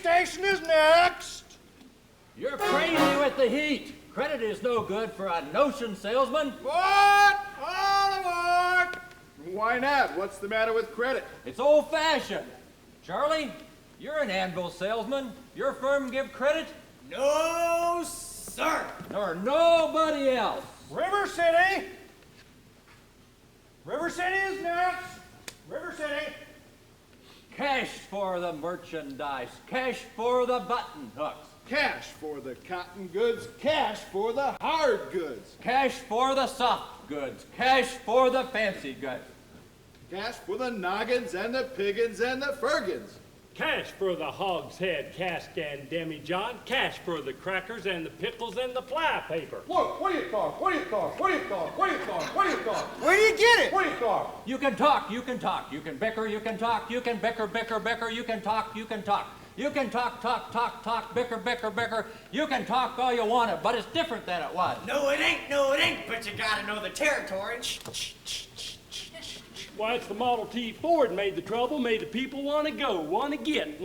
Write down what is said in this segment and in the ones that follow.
station is next. You're crazy with the heat. Credit is no good for a notion salesman. What? All aboard! Why not? What's the matter with credit? It's old-fashioned. Charlie, you're an anvil salesman. Your firm give credit? No, sir. Nor nobody else. River City. River City is next. River City. Cash for the merchandise. Cash for the button hooks. Cash for the cotton goods, cash for the hard goods. Cash for the soft goods. Cash for the fancy goods. Cash for the noggins and the piggins and the fergins. Cash for the hogshead, cask and demijohn. Cash for the crackers and the pickles and the fly paper. Look, what do you talk? What do you talk? What do you talk? What do you talk? What do you talk? Where do you get it? What do you talk? You can talk, you can talk. You can bicker, you can talk. You can bicker, bicker, bicker. You can talk, you can talk. You can talk, talk, talk, talk, bicker, bicker, bicker. You can talk all you want it, but it's different than it was. No, it ain't, but you gotta know the territory. Why, it's the Model T Ford made the trouble, made the people want to go, want to get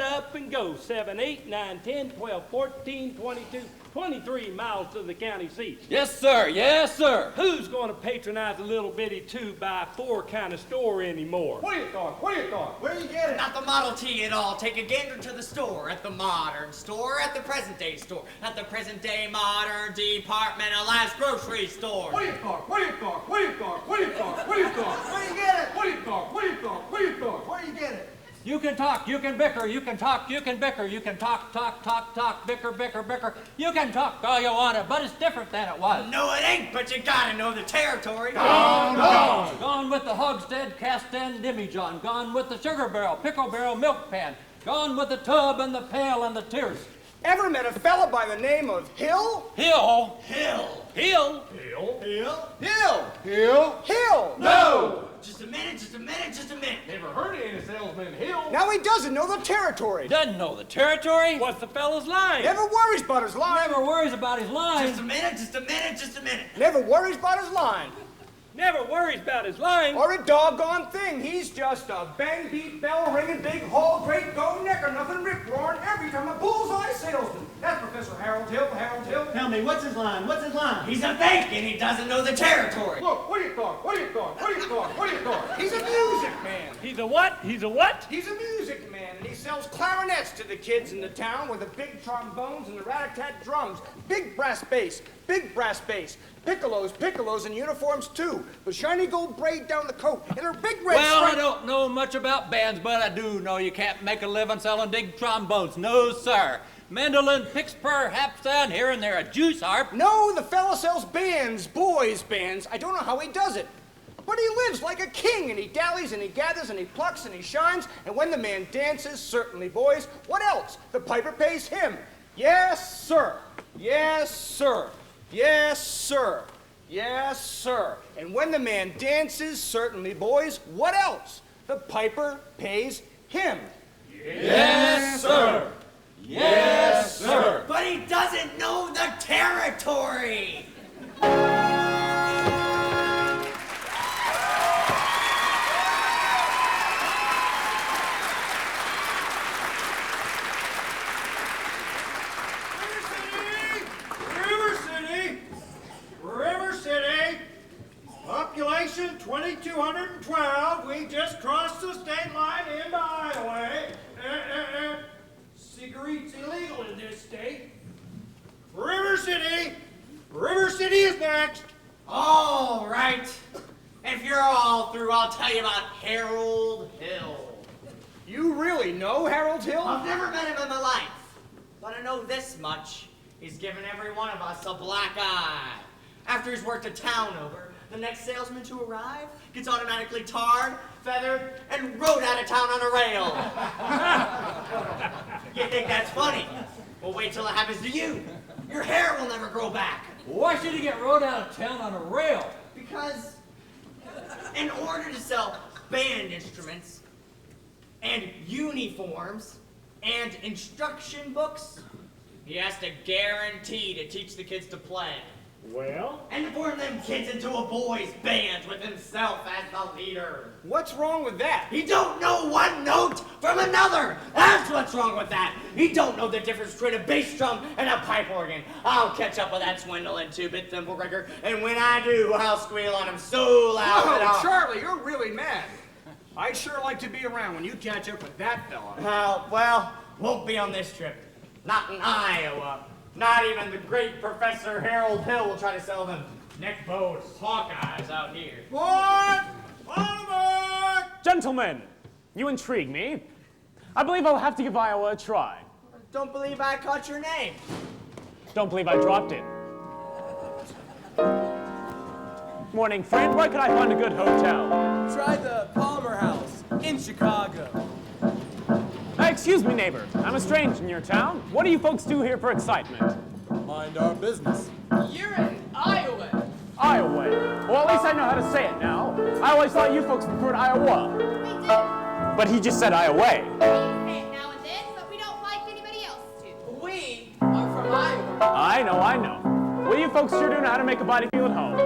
up and go. 7, 8, 9, 10, 12, 14, 22, 23 miles to the county seat. Yes, sir. Yes, sir. Who's going to patronize a little bitty 2x4 kind of store anymore? What do you talk? What do you talk? Where do you get it? Not the Model T at all. Take a gander to the store, at the modern store, at the present day store, at the present day modern department of life's grocery store. What do you talk? What do you talk? What do you talk? What do you talk? What do you talk? Where do you get it? What do you talk? What do you talk? What do you talk? Where do you get it? You can talk, you can bicker, you can talk, you can bicker, you can talk, talk, talk, talk, bicker, bicker, bicker. You can talk all you want it, but it's different than it was. No, it ain't, but you gotta know the territory. Gone! Gone with the hogshead, cast and demijohn. Gone with the sugar barrel, pickle barrel, milk pan. Gone with the tub and the pail and the tears. Ever met a fella by the name of Hill? Hill. Hill. Hill. Hill. Hill. Hill. Hill? Hill. No! Just a minute, just a minute, just a minute. Never heard of any salesman Hill. Now he doesn't know the territory. Doesn't know the territory. What's the fellow's line? Never worries about his line. Never worries about his Just line. a minute, just a minute, just a minute. Never worries about his line. Never worries about his line. Or a doggone thing. He's just a bang, beat, bell ringing, big haul, great go necker, nothing rip roaring every time a bullseye salesman. That's Professor Harold Hill. Harold Hill. Tell me, what's his line? What's his line? He's a thinking, he doesn't know the territory. Look, what do you talk? What do you talk? What do you talk? What do you talk? He's a music man. He's a what? He's a what? He's a music man, and he sells clarinets to the kids in the town with the big trombones and the rat-a-tat drums. Big brass bass, piccolos, and uniforms too, with shiny gold braid down the coat, and her big red Well, I stripe. don't know much about bands, but I do know you can't make a living selling big trombones. No, sir. Mandolin picks perhaps and here and there a juice harp. No, the fella sells bands, boys' bands. I don't know how he does it. But he lives like a king, and he dallies, and he gathers, and he plucks, and he shines, and when the man dances, certainly, boys, what else? The piper pays him. Yes, sir. Yes, sir. Yes, sir. Yes, sir. And when the man dances, certainly, boys, what else? The piper pays him. Yes, sir. Yes, sir. But he doesn't know the territory. River City, population 2,212. We just crossed the state line into Iowa. Cigarettes illegal in this state. River City is next. All right. If you're all through, I'll tell you about Harold Hill. You really know Harold Hill? I've never met him in my life, but I know this much. He's given every one of us a black eye. After he's worked a town over, the next salesman to arrive gets automatically tarred, feathered, and rode out of town on a rail. You think that's funny? Well, wait till it happens to you. Your hair will never grow back. Why should he get rode out of town on a rail? Because in order to sell band instruments and uniforms and instruction books, he has to guarantee to teach the kids to play. Well? And form them kids into a boys' band with himself as the leader. What's wrong with that? He don't know one note from another. That's That's what's wrong with that. He don't know the difference between a bass drum and a pipe organ. I'll catch up with that swindling two-bit thimble rigger, and when I do, I'll squeal on him so loud that Oh, I'll... Charlie, you're really mad. I'd sure like to be around when you catch up with that fella. Well, won't be on this trip. Not in Iowa. Not even the great Professor Harold Hill will try to sell them neck bows, Hawkeyes out here. What? Oliver! Gentlemen, you intrigue me. I believe I'll have to give Iowa a try. Don't believe I caught your name. Don't believe I dropped it. Morning, friend. Where could I find a good hotel? Try the Palmer House in Chicago. Excuse me, neighbor. I'm a stranger in your town. What do you folks do here for excitement? Mind our business. You're in Iowa. Iowa. Well, at least I know how to say it now. I always thought you folks preferred Iowa. We do. But he just said Iowa. We say it now and then, but we don't like anybody else to. We are from Iowa. I know. Well, you folks sure do know how to make a body feel at home.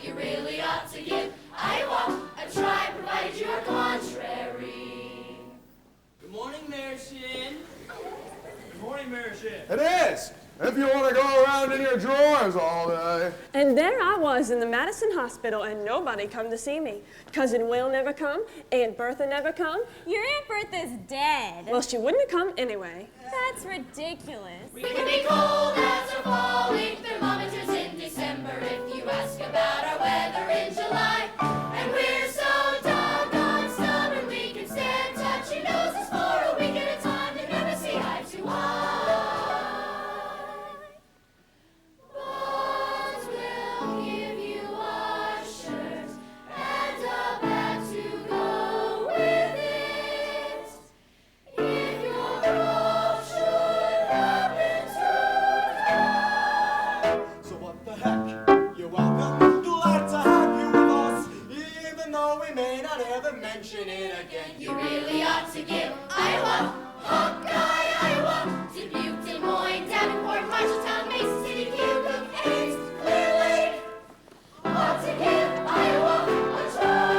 You really ought to give Iowa a try, provided you are contrary. Good morning, Mayor Shin. Good morning, Mayor Shin. It is. If you want to go around in your drawers all day. And there I was in the Madison Hospital, and nobody come to see me. Cousin Will never come, Aunt Bertha never come. Your Aunt Bertha's dead. Well, she wouldn't have come anyway. That's ridiculous. We can be cold as a falling thermometers in December if you ask about our weather in July. And we're so doggone stubborn we can stand touching noses for a week at a time and never see eye to eye. But we'll give you our shirt and a bag to go with it. If your cough should happen to So what the heck? You're welcome. Glad to have you with us. Even though we may not ever mention it again. you really ought to give Iowa, Hawkeye, Iowa, Dubuque, Des Moines, Davenport, Marshalltown, Mason City, Keokuk, Ames, Clear Lake. Ought to give Iowa a try.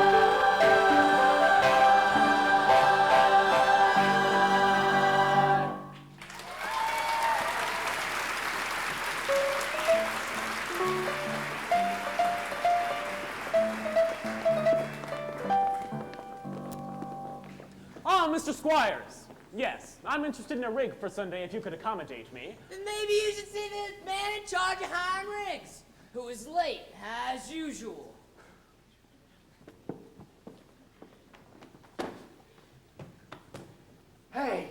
Oh, Mr. Squires. Yes, I'm interested in a rig for Sunday if you could accommodate me. Then maybe you should see the man in charge of hiring rigs, who is late, as usual. Hey,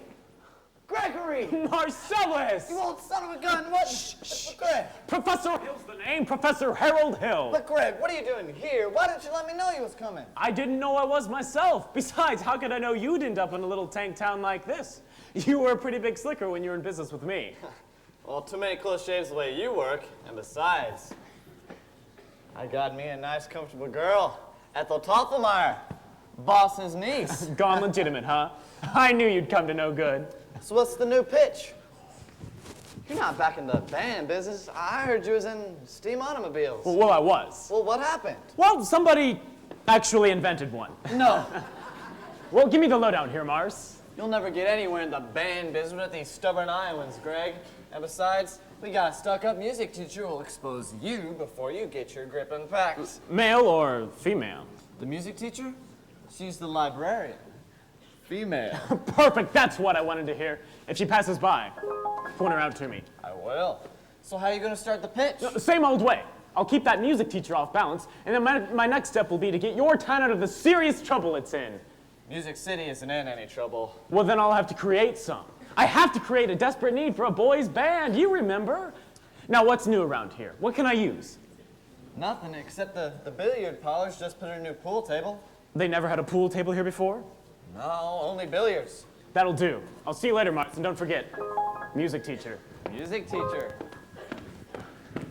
Gregory! Marcellus! You old son of a gun! What? Shh, Greg. Professor Hill's the name, Professor Harold Hill. But Greg, what are you doing here? Why didn't you let me know you was coming? I didn't know I was myself. Besides, how could I know you'd end up in a little tank town like this? You were a pretty big slicker when you were in business with me. Well, too many close shaves the way you work, and besides, I got me a nice, comfortable girl, Ethel Toffelmeyer, boss's niece. Gone legitimate, huh? I knew you'd come to no good. So what's the new pitch? You're not back in the band business. I heard you was in steam automobiles. Well, I was. Well, what happened? Well, somebody actually invented one. No. Well, give me the lowdown here, Mars. You'll never get anywhere in the band business with these stubborn Iowans, Greg. And besides, we got a stuck-up music teacher who'll expose you before you get your grip unpacked. Male or female? The music teacher? She's the librarian. Female. Perfect, that's what I wanted to hear. If she passes by, point her out to me. I will. So how are you going to start the pitch? Same old way. I'll keep that music teacher off balance, and then my next step will be to get your town out of the serious trouble it's in. Music City isn't in any trouble. Well, then I'll have to create some. I have to create a desperate need for a boys' band, you remember? Now, what's new around here? What can I use? Nothing except the billiard parlors just put in a new pool table. They never had a pool table here before? No, only billiards. That'll do. I'll see you later, Marks, and don't forget, music teacher. Music teacher.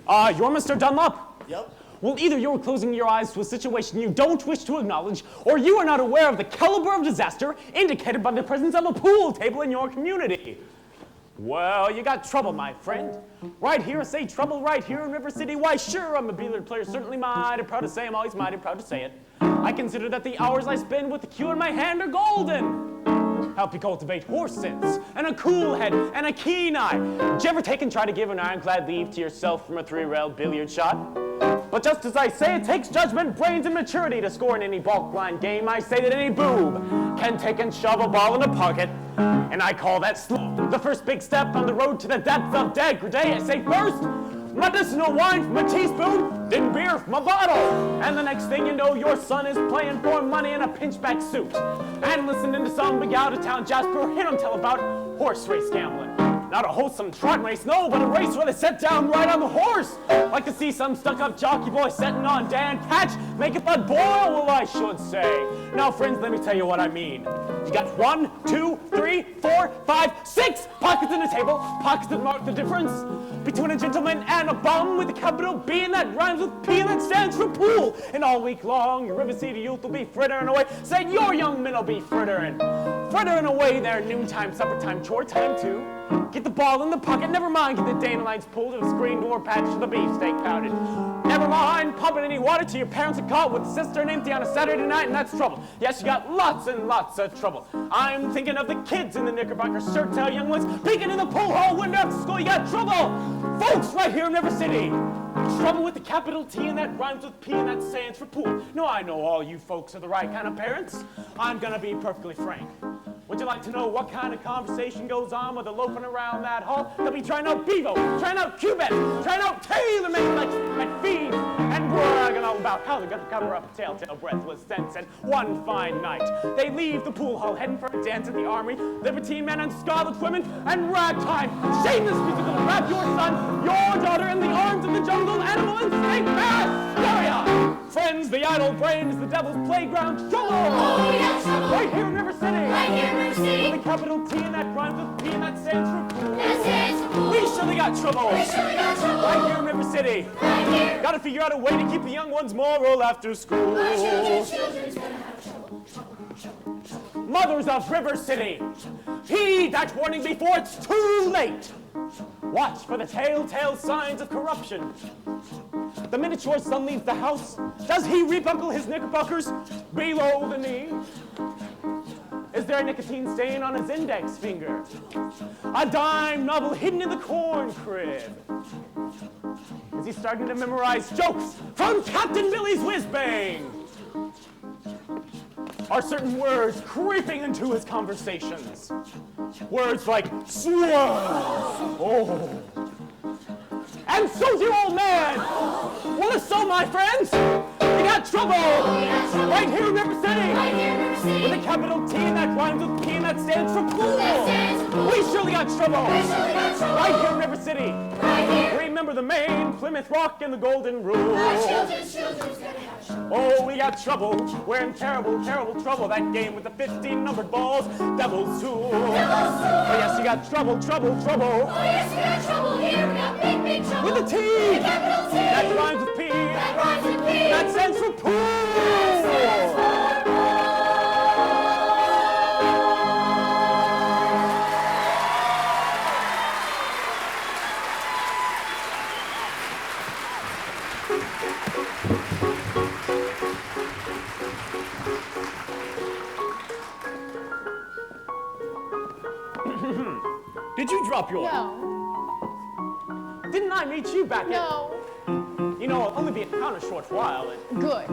You're Mr. Dunlop? Yep. Well, either you're closing your eyes to a situation you don't wish to acknowledge, or you are not aware of the caliber of disaster indicated by the presence of a pool table in your community. Well, you got trouble, my friend. Right here, say trouble right here in River City. Why, sure, I'm a billiard player, certainly mighty proud to say, I'm always mighty proud to say it. I consider that the hours I spend with the cue in my hand are golden. Help you cultivate horse sense, and a cool head, and a keen eye. Did you ever take and try to give an ironclad leave to yourself from a 3-railed billiard shot? But just as I say it takes judgment, brains, and maturity to score in any bulk blind game, I say that any boob can take and shove a ball in a pocket, and I call that slow. The first big step on the road to the depths of degradé. I say first, medicinal wine from a teaspoon, then beer from a bottle. And the next thing you know, your son is playing for money in a pinchback suit and listening to some big out-of-town Jasper hit him tell about horse race gambling. Not a wholesome trot race, no, but a race where they set down right on the horse. Like to see some stuck-up jockey boy setting on Dan Patch make a blood boil, well, I should say. Now, friends, let me tell you what I mean. You got 1, 2, 3, 4, 5, 6 pockets in the table, pockets that mark the difference between a gentleman and a bum with a capital B, and that rhymes with P, and that stands for pool. And all week long, your River City youth will be frittering away, saying your young men will be frittering away their noontime, supper-time, chore time too. Get the ball in the pocket, never mind, get the dandelions pulled and the screen door patched to the beefsteak powdered. Never mind pumping any water till your parents are caught with the cistern empty on a Saturday night, and that's trouble. Yes, you got lots and lots of trouble. I'm thinking of the kids in the knickerbocker shirt tail young ones peeking in the pool hall window after school. You got trouble, folks, right here in River City. Trouble with the capital T, and that rhymes with P, and that stands for pool. No, I know all you folks are the right kind of parents. I'm gonna be perfectly frank. Would you like to know what kind of conversation goes on with the loafing around that hall? They'll be trying out Bevo, trying out Cubit, trying out tailor-made like and feed, and bragging all about how they're going to cover up telltale breathless sense. And one fine night, they leave the pool hall heading for a dance at the army, libertine men and scarlet women, and ragtime, shameless music will wrap your son, your daughter in the arms of the jungle animal and snake mass hysteria. Friends, the idle brain is the devil's playground. Trouble! Oh, yeah, trouble! Right here in River City! Right here in River City! With a capital T and that rhymes with P and that stands for pool. That stands for pool. We surely got trouble! We surely got trouble! Right here in River City! Right here! Gotta figure out a way to keep the young ones moral after school. My children's gonna have trouble, trouble, trouble. Mothers of River City, heed that warning before it's too late. Watch for the telltale signs of corruption. The minute your son leaves the house, does he rebuckle his knickerbockers below the knee? Is there a nicotine stain on his index finger? A dime novel hidden in the corn crib? Is he starting to memorize jokes from Captain Billy's whiz-bang? Are certain words creeping into his conversations? Words like swell, oh, and so's your old man. Well, if so, my friends, you got trouble. Right here in River City. Right here in River City. With a capital T and that rhymes with P and that stands for pool. That stands for pool. We surely got trouble. We surely got trouble. Right here in River City. Right here. Remember the Maine, Plymouth Rock, and the Golden Rule. My children's gonna have trouble. Oh, we got trouble. We're in terrible, terrible trouble. That game with the 15 numbered balls, Devil's Tool. Devil's Tool. Oh, yes, you got trouble, trouble, trouble. Oh, yes, we got trouble here. We got big, big trouble. With a T. The capital T. That rhymes with P. That rhymes with P. That stands for pool. That stands for Did you drop your? No. Didn't I meet you back No. You know, I'll only be in town a short while. Good.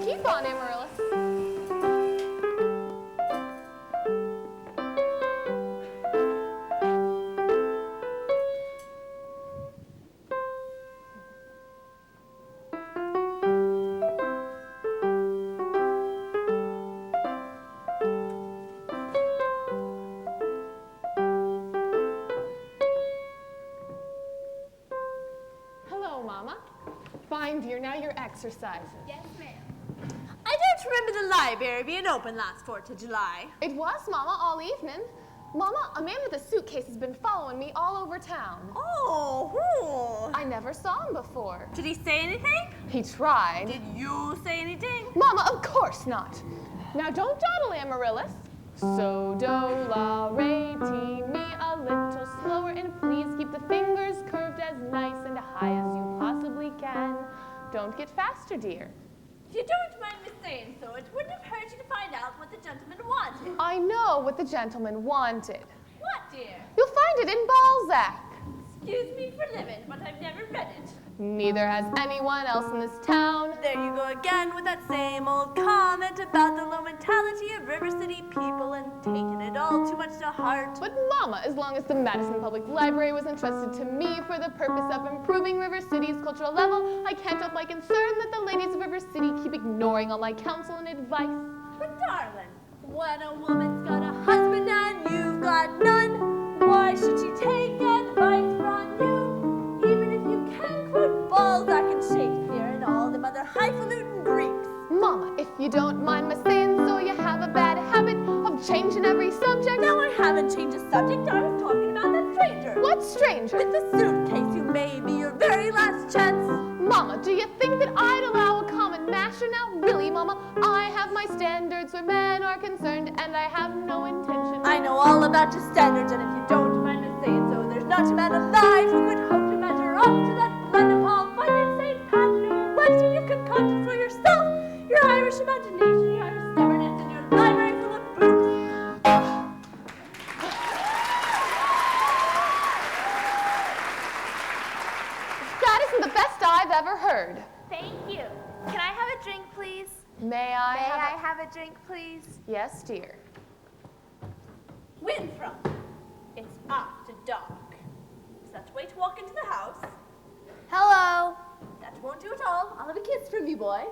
Keep on, Amaryllis. time, dear. Now you're exercising. Yes, ma'am. I don't remember the library being open last 4th of July. It was, Mama, all evening. Mama, a man with a suitcase has been following me all over town. Oh, I never saw him before. Did he say anything? He tried. Did you say anything? Mama, of course not. Now don't dawdle, Amaryllis. So, do, la, re, ti, mi, a little slower, and please keep the fingers curved as nice and high as you possibly can. Don't get faster, dear. If you don't mind me saying so, it wouldn't have hurt you to find out what the gentleman wanted. I know what the gentleman wanted. What, dear? You'll find it in Balzac. Excuse me for living, but I've never read it. Neither has anyone else in this town. There you go again with that same old comment about the low mentality of River City people and taking it all too much to heart. But Mama, as long as the Madison Public Library was entrusted to me for the purpose of improving River City's cultural level, I can't help my concern that the ladies of River City keep ignoring all my counsel and advice. But darling, when a woman's got a husband and you've got none, why should she take advice from you? Even if you can quote Balzac and Shakespeare and all them other highfalutin Greeks. Mama, if you don't mind my saying so, you have a bad habit of changing every subject. No, I haven't changed the subject. I was talking about that stranger. What stranger? With the suitcase, you may be your very last chance. Mama, do you think that I'd allow a common masher now? Really, Mama, I have my standards where men are concerned, and I have no intention. I know all about your standards, and if you don't mind me saying so, there's not a man alive who could hope to measure up to that blend of all fine and St. Patrick Webster you've concocted for yourself, your Irish imagination, your Irish stubbornness, and your library full of books. That isn't the best I've ever heard. Thank you. Can I have a drink, please? May I have a drink, please? Yes, dear. Winthrop, it's after dark. Is that the way to walk into the house? Hello. That won't do at all. I'll have a kiss from you, boy.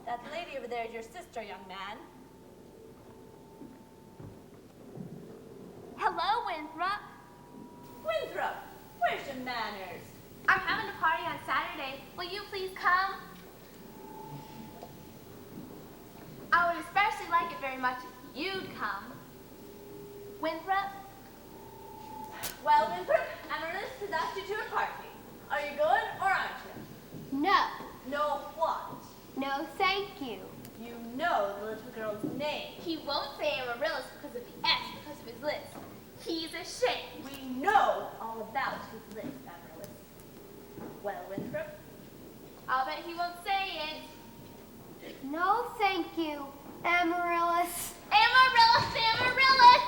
That lady over there is your sister, young man. Hello, Winthrop. Winthrop, where's your manners? I'm having a party on Saturday. Will you please come? I would especially like it very much if you'd come. Winthrop? Well, Winthrop, Amaryllis has asked you to a party. Are you going or aren't you? No. No what? No, thank you. You know the little girl's name. He won't say Amaryllis because of the S, because of his list. He's ashamed. We know all about his list, Amaryllis. Well, Winthrop? I'll bet he won't say it. No, thank you, Amaryllis. Amaryllis, Amaryllis!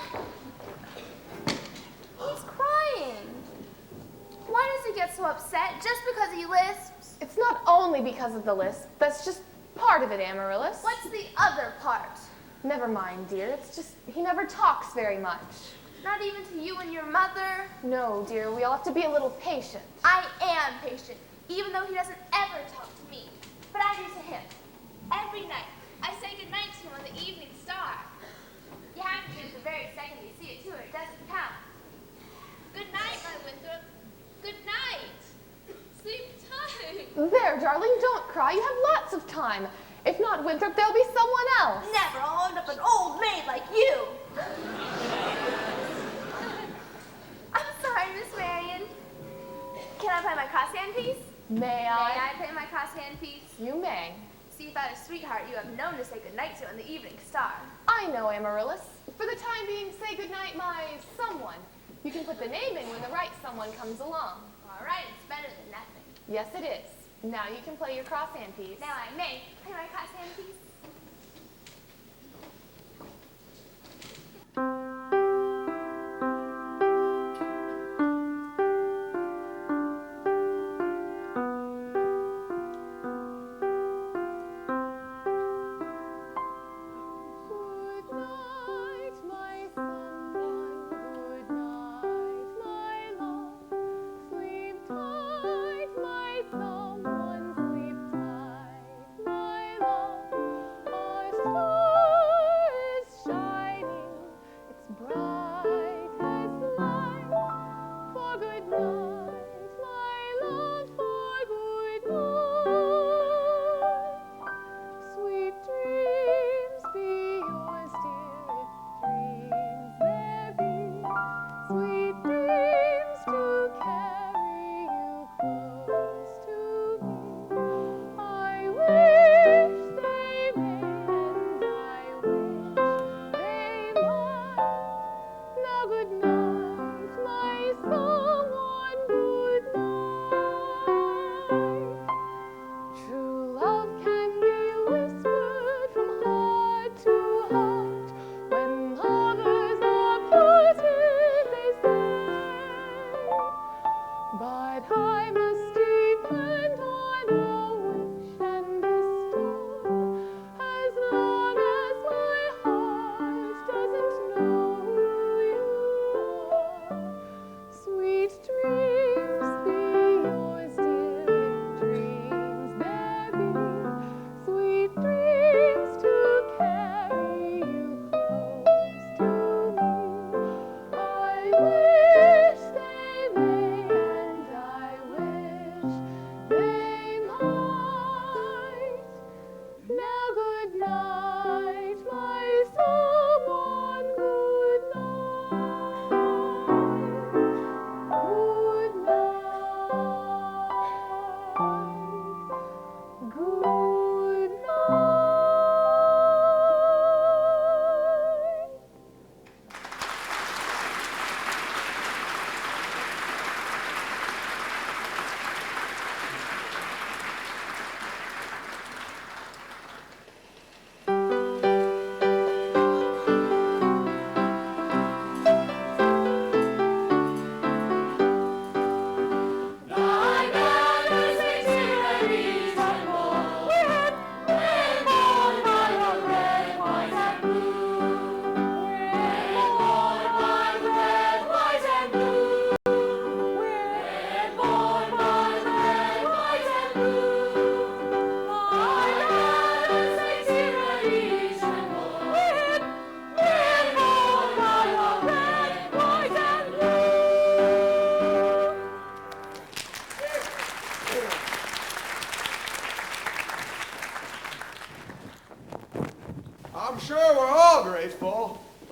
He's crying. Why does he get so upset? Just because he lisps? It's not only because of the lisp. That's just part of it, Amaryllis. What's the other part? Never mind, dear. It's just he never talks very much. Not even to you and your mother? No, dear. We all have to be a little patient. I am patient, even though he doesn't ever talk to me. But I do to him. Every night, I say goodnight to him on the evening star. You have to do it the very second you see it, too, or it doesn't count. Good night, my Winthrop. Good night. Sleep tight. There, darling, don't cry. You have lots of time. If not Winthrop, there'll be someone else. Never. I'll end up an old maid like you. I'm sorry, Miss Marion. Can I play my crosshand piece? May I? May I play my crosshand piece? You may. See about a sweetheart you have known to say goodnight to on the evening star. I know, Amaryllis. For the time being, say goodnight, my someone. You can put the name in when the right someone comes along. All right, it's better than nothing. Yes, it is. Now you can play your crosshand piece. Now I may play my crosshand piece.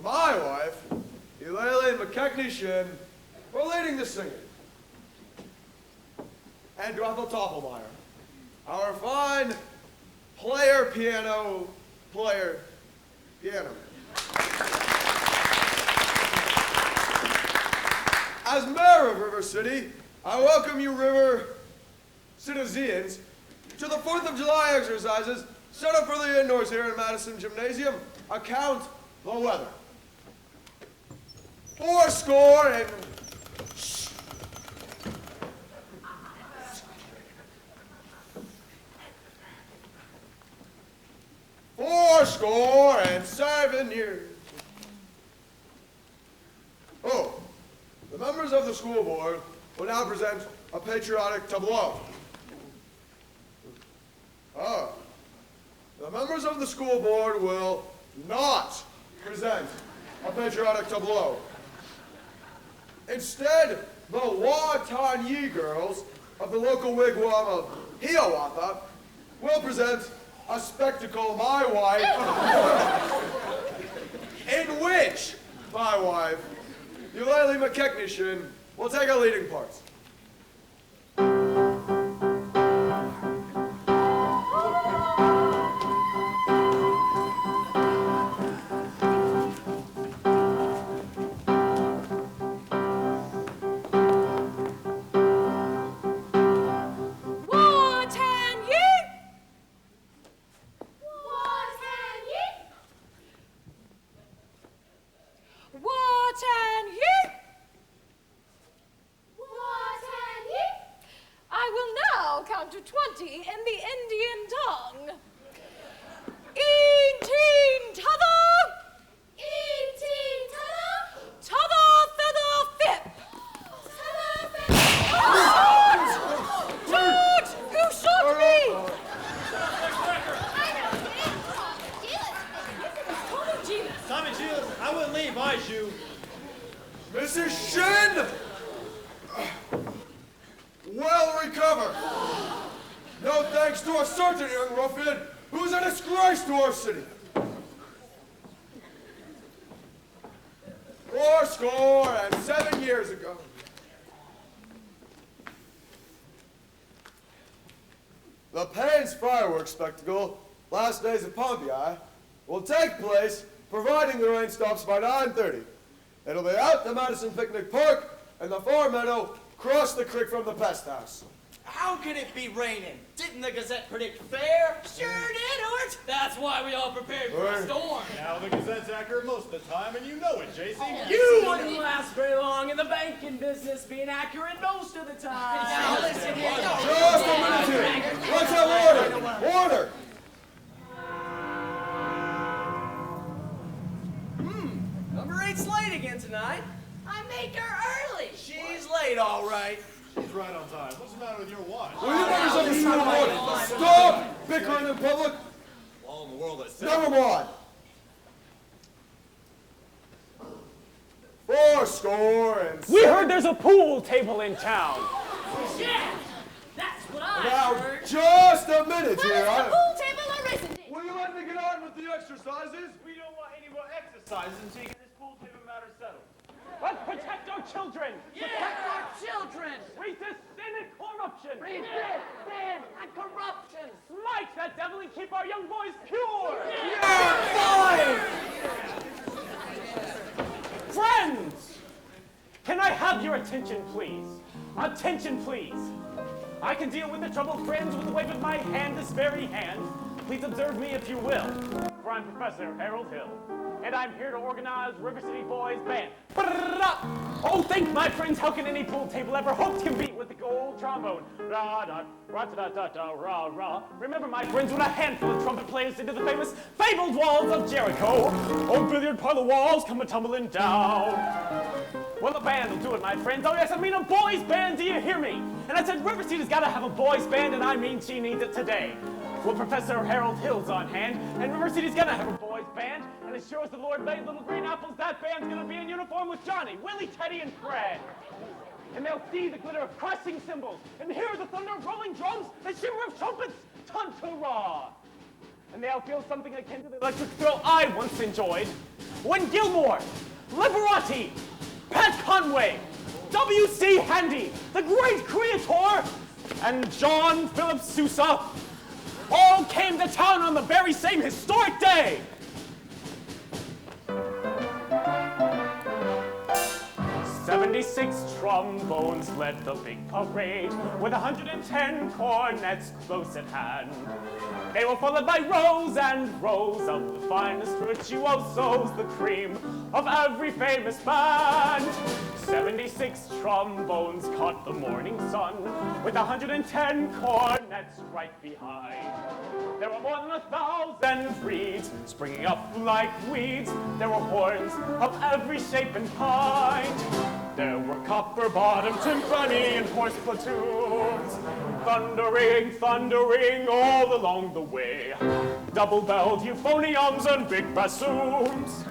to my wife, Eulalie McKechnie, for leading the singing. And to Ethel Toppelmeyer, our fine piano man. As mayor of River City, I welcome you River citizens to the 4th of July exercises set up for the indoors here in Madison Gymnasium. Account the weather. 80 and... Fourscore-and-7 years. Oh, the members of the school board will now present a patriotic tableau. Oh, the members of the school board will not present a patriotic tableau. Instead, the Watanyi girls of the local wigwam of Hiawatha will present a spectacle, my wife, in which my wife, Eulalie McKechnie, will take a leading part. To 20 in the Indian tongue. Een-teen, t'other! Een-teen, t'other! T'other, feather, fip! T'other, feather... George! Who shot me? Tommy Giles, I wouldn't leave, I you. Mrs. Shin! Well recovered. No thanks to a certain young ruffian who's a disgrace to our city. 80 years ago. The Payne's fireworks spectacle, last days of Pompeii, will take place providing the rain stops by 9:30. It'll be out the Madison Picnic Park and the farm meadow across the creek from the pest house. How could it be raining? Didn't the Gazette predict fair? Sure did, Ort. That's why we all prepared for a storm. Now the Gazette's accurate most of the time, and you know it, JC. You wouldn't last very long in the banking business, being accurate most of the time. Now listen here. Just a minute here. Let's have order. Order. Number 8's late again tonight. I make her early. She's late, all right. She's right on time. What's the matter with your watch? Will you members of the school board stop bickering in public? All in the world that's Never mind. 80. We heard there's a pool table in town. Yeah, that's what I Now, heard. just a minute Well, here. is the pool table or isn't it? Will you let me get on with the exercises? We don't want any more exercises until you get this pool table matter settled. Let's protect our children. Protect our children. Resist sin and corruption. Resist sin and corruption. Smite that devil and keep our young boys pure. Friends, can I have your attention, please? Attention, please. I can deal with the troubled friends with the wave of my hand, this very hand. Please observe me if you will, for I'm Professor Harold Hill, and I'm here to organize River City Boys Band. Oh, think my friends, how can any pool table ever hope to compete with the gold trombone? Ra-da, ra-da-da-da-da, ra-ra. Remember, my friends, when a handful of trumpet players into the famous fabled walls of Jericho, old billiard parlor walls come a-tumbling down. Well, a band will do it, my friends. Oh, yes, I mean a boys' band, do you hear me? And I said River City's gotta have a boys' band, and I mean she needs it today. Well, Professor Harold Hill's on hand, and River City's gonna have a boys' band, and as sure as the Lord made little green apples, that band's gonna be in uniform with Johnny, Willie, Teddy, and Fred. And they'll see the glitter of crushing cymbals, and hear the thunder of rolling drums, the shimmer of trumpets, ton-to-raw. And they'll feel something akin to the electric thrill I once enjoyed when Gilmore, Liberati, Pat Conway, W.C. Handy, the great creator, and John Philip Sousa all came to town on the very same historic day. 76 trombones led the big parade, with 110 cornets close at hand. They were followed by rows and rows of the finest virtuosos, the cream of every famous band. 76 trombones caught the morning sun, with 110 cornets right behind. There were more than 1,000 reeds springing up like weeds. There were horns of every shape and kind. There were copper-bottomed timpani and horse platoons, thundering, thundering all along the way. Double-belled euphoniums and big bassoons,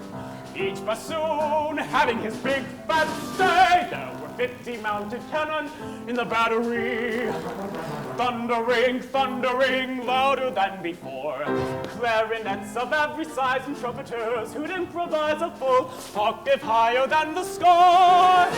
each bassoon having his big fat stay. There were 50 mounted cannon in the battery, thundering, thundering louder than before. Clarinets of every size and trumpeters who'd improvise a full octave higher than the sky.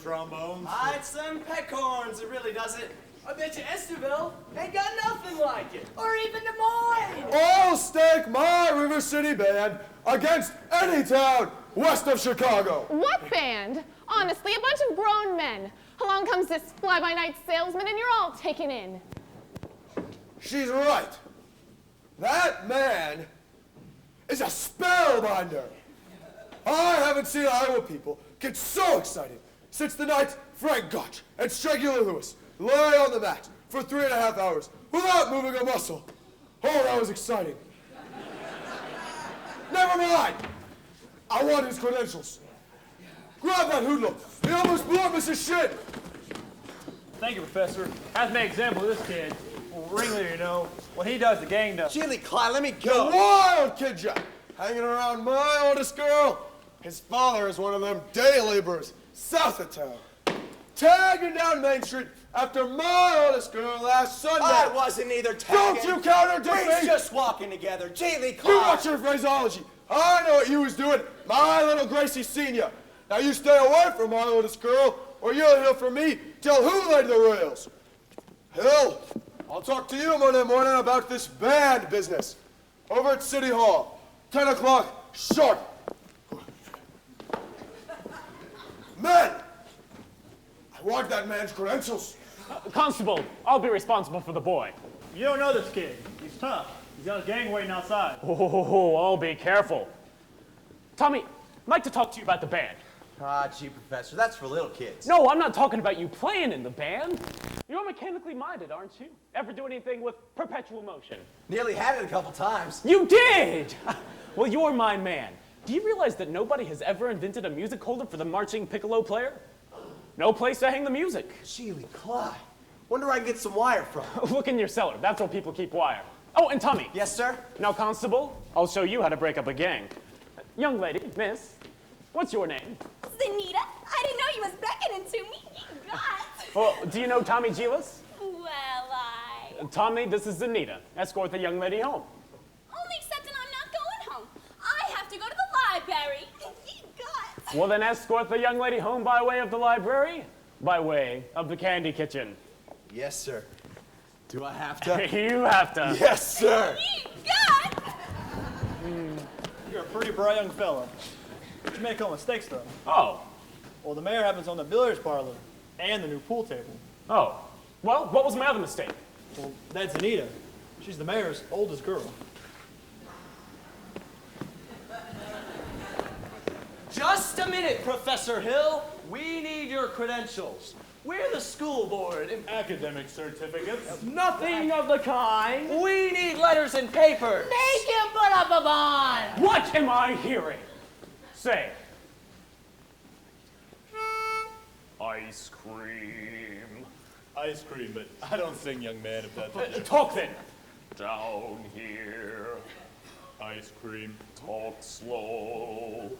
Trombones. It's them peckhorns, it really does it. I bet you Esterville ain't got nothing like it. Or even Des Moines. I'll stake my River City band against any town west of Chicago. What band? Honestly, a bunch of grown men. Along comes this fly-by-night salesman and you're all taken in. She's right. That man is a spellbinder. I haven't seen Iowa people get so excited since the night Frank Gotch and Strangler Lewis lay on the mat for 3.5 hours without moving a muscle. Oh, that was exciting. Never mind. I want his credentials. Grab that hoodlum. He almost blew up Mrs. Shit. Thank you, Professor. Have to make an example of this kid. Ringleader, you know. What he does, the gang does. Jilly Clyde, let me go. The wild kid, Jack. Hanging around my oldest girl. His father is one of them day laborers south of town. Tagging down Main Street after my oldest girl last Sunday. I wasn't either tagging. Don't you contradict me? We're just walking together. Jaylee You Clark. watch your phraseology. I know what you was doing, my little Gracie Senior. Now you stay away from my oldest girl, or you'll hear from me till who laid the rails. Hell, I'll talk to you Monday morning about this band business. Over at City Hall, 10 o'clock sharp. Men! I want that man's credentials. Constable, I'll be responsible for the boy. You don't know this kid. He's tough. He's got a gang waiting outside. Oh, I'll be careful. Tommy, I'd like to talk to you about the band. Ah, gee, Professor, that's for little kids. No, I'm not talking about you playing in the band. You're mechanically minded, aren't you? Ever do anything with perpetual motion? Nearly had it a couple times. You did! Well, you're my man. Do you realize that nobody has ever invented a music holder for the marching piccolo player? No place to hang the music. Gee, Clyde. Wonder where I can get some wire from. Look in your cellar. That's where people keep wire. Oh, and Tommy. Yes, sir? Now, Constable, I'll show you how to break up a gang. Young lady, miss, what's your name? Zenita, I didn't know you was beckoning to me. God. Well, do you know Tommy Gilas? Well, Tommy, this is Zenita. Escort the young lady home. only excepting I'm not going home. I have to go to the library. God. Well, then escort the young lady home by way of the library, by way of the candy kitchen. Yes, sir. Do I have to? You have to. Yes, sir. God. You're a pretty bright young fella. But you made a couple mistakes, though. Oh. Well, the mayor happens on the billiards parlor and the new pool table. Oh. Well, what was my other mistake? Well, that's Anita. She's the mayor's oldest girl. Just a minute, Professor Hill. We need your credentials. We're the school board. Academic certificates. Nothing of the kind. We need letters and papers. Make him put up a bond. What am I hearing? Say. Ice cream. Ice cream, but I don't sing, young man, if that's what you're... Talk then. Down here. Ice cream. Talk slow.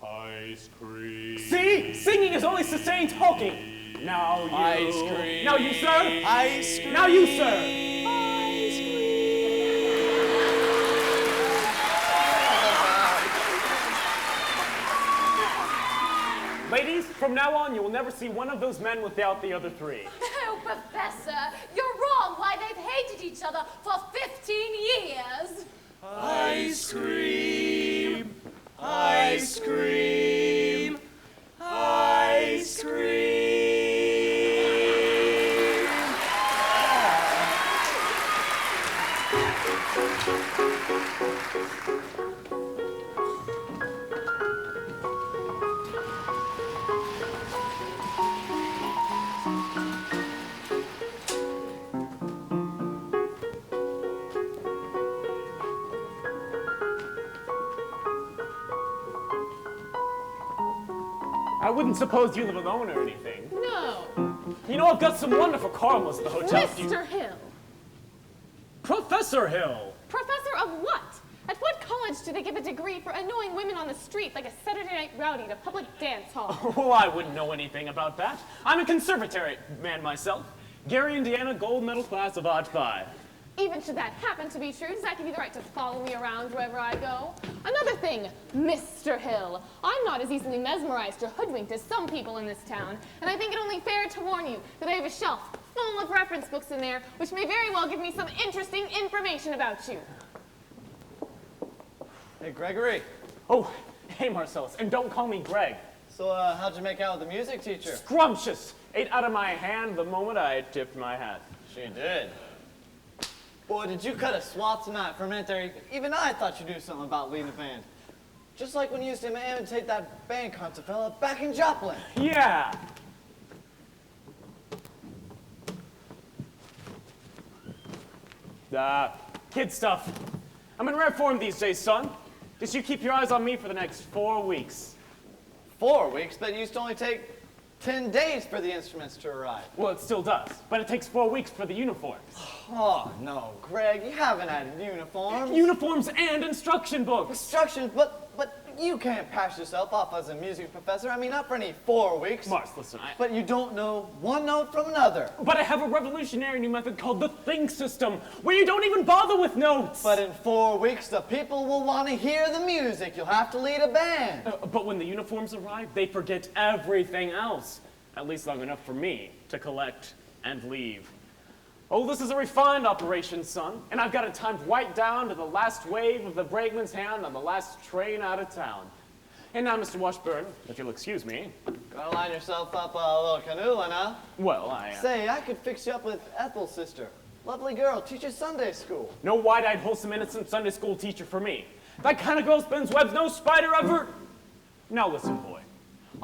Ice cream. See? Singing is only sustained talking. Now you. Ice cream. Now you, sir. Ice cream. Now you, sir. Ice Ladies, from now on, you will never see one of those men without the other three. Oh, Professor, you're wrong. Why, they've hated each other for 15 years. Ice cream. Ice cream. Ice cream. I wouldn't suppose you live alone or anything. No. You know, I've got some wonderful caramels at the hotel. Mr. Hill. Professor Hill. Professor of what? At what college do they give a degree for annoying women on the street like a Saturday night rowdy at a public dance hall? Oh, I wouldn't know anything about that. I'm a conservatory man myself. Gary, Indiana, gold medal class of Odd 5. Even should that happen to be true, does that give you the right to follow me around wherever I go? Another thing, Mr. Hill, I'm not as easily mesmerized or hoodwinked as some people in this town, and I think it only fair to warn you that I have a shelf full of reference books in there, which may very well give me some interesting information about you. Hey, Gregory. Oh, hey, Marcellus, and don't call me Greg. So, how'd you make out with the music teacher? Scrumptious. Ate out of my hand the moment I tipped my hat. She did. Boy, did you cut a swath tonight for a minute there. Even I thought you'd do something about leading a band. Just like when you used to imitate that band concert fella back in Joplin. Yeah. Kid stuff. I'm in rare form these days, son. Just you keep your eyes on me for the next 4 weeks. 4 weeks? That used to only take 10 days for the instruments to arrive. Well, it still does, but it takes 4 weeks for the uniforms. Oh, no, Greg, you haven't had uniforms. Uniforms and instruction books. Instructions, but you can't pass yourself off as a music professor. I mean, not for any 4 weeks. Mars, listen, But you don't know one note from another. But I have a revolutionary new method called the Think System, where you don't even bother with notes. But in 4 weeks, the people will want to hear the music. You'll have to lead a band. But when the uniforms arrive, they forget everything else. At least long enough for me to collect and leave. Oh, this is a refined operation, son, and I've got it timed right down to the last wave of the brakeman's hand on the last train out of town. And now, Mr. Washburn, if you'll excuse me. Gonna line yourself up a little canoeing, huh? Well, I... Say, I could fix you up with Ethel's sister. Lovely girl, teaches Sunday school. No wide-eyed, wholesome, innocent Sunday school teacher for me. That kind of girl spins webs no spider ever... Now listen, boy.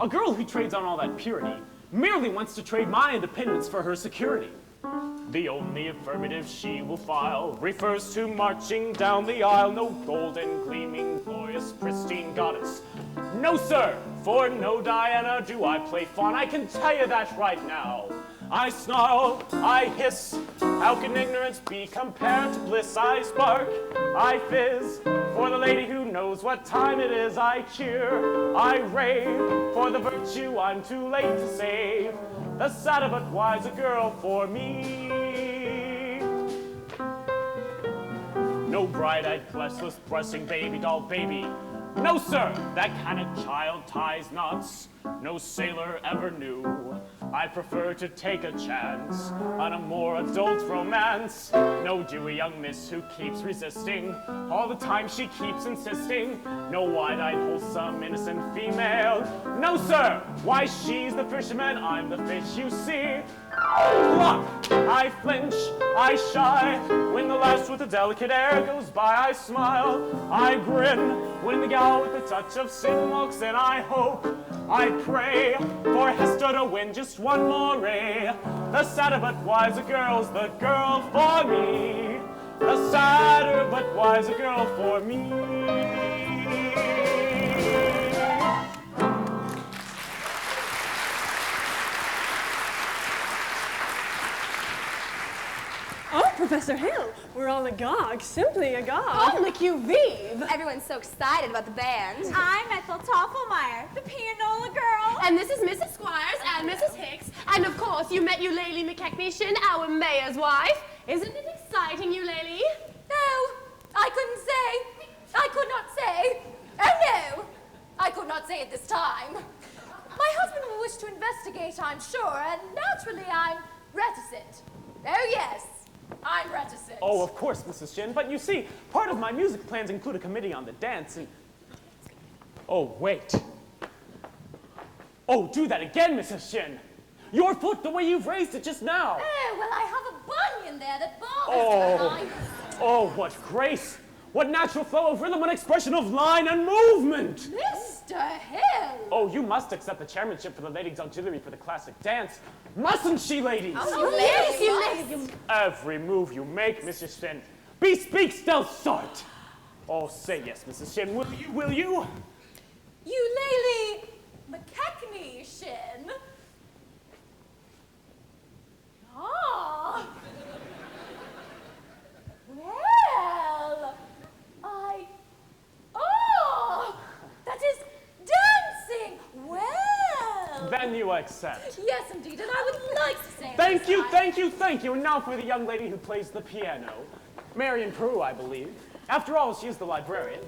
A girl who trades on all that purity merely wants to trade my independence for her security. The only affirmative she will file refers to marching down the aisle. No golden, gleaming, glorious, pristine goddess. No, sir, for no Diana do I play fawn. I can tell you that right now. I snarl, I hiss. How can ignorance be compared to bliss? I spark, I fizz. For the lady who knows what time it is, I cheer, I rave. For the virtue I'm too late to save. The sadder but wiser girl for me. No bright-eyed, fleshless, brushing baby doll baby. No, sir, that kind of child ties knots. No sailor ever knew. I prefer to take a chance on a more adult romance. No dewy young miss who keeps resisting. All the time she keeps insisting. No wide-eyed, wholesome, innocent female. No, sir, why she's the fisherman, I'm the fish you see. Look, I flinch, I shy. When the last with the delicate air goes by, I smile, I grin. When the gal with the touch of sin walks in, I hope, I pray for Hester to win just one more ray. The sadder but wiser girl's the girl for me. The sadder but wiser girl for me. Oh, Professor Hill, we're all agog, simply agog. Holy Q-Vive! Everyone's so excited about the band. I'm Ethel Toffelmeyer, the pianola girl. And this is Mrs. Squires and Mrs. Hicks. And of course, you met Eulalie McKechnishin, our mayor's wife. Isn't it exciting, Eulalie? No, I couldn't say. I could not say. Oh no, I could not say at this time. My husband will wish to investigate, I'm sure, and naturally I'm reticent. Oh yes. I'm reticent. Oh, of course, Mrs. Shin, but you see, part of my music plans include a committee on the dance and... Oh, wait. Oh, do that again, Mrs. Shin. Your foot the way you've raised it just now. Oh, well, I have a bunion there that bothers my mind. Oh, what grace. What natural flow of rhythm and expression of line and movement. Mr. Hill. Oh, you must accept the chairmanship for the ladies' auxiliary for the classic dance. Mustn't she, ladies? Oh, yes, you must. Every move you make, Mrs. Shin, bespeaks Delsart. Oh, say yes, Mrs. Shin, will you, will you? Eulalie McKechnishin. Ah. Well, that is dancing well. Then you accept. Yes, indeed, and I would like to say Thank you, thank you, thank you. And now for the young lady who plays the piano. Marion Prue, I believe. After all, she's the librarian.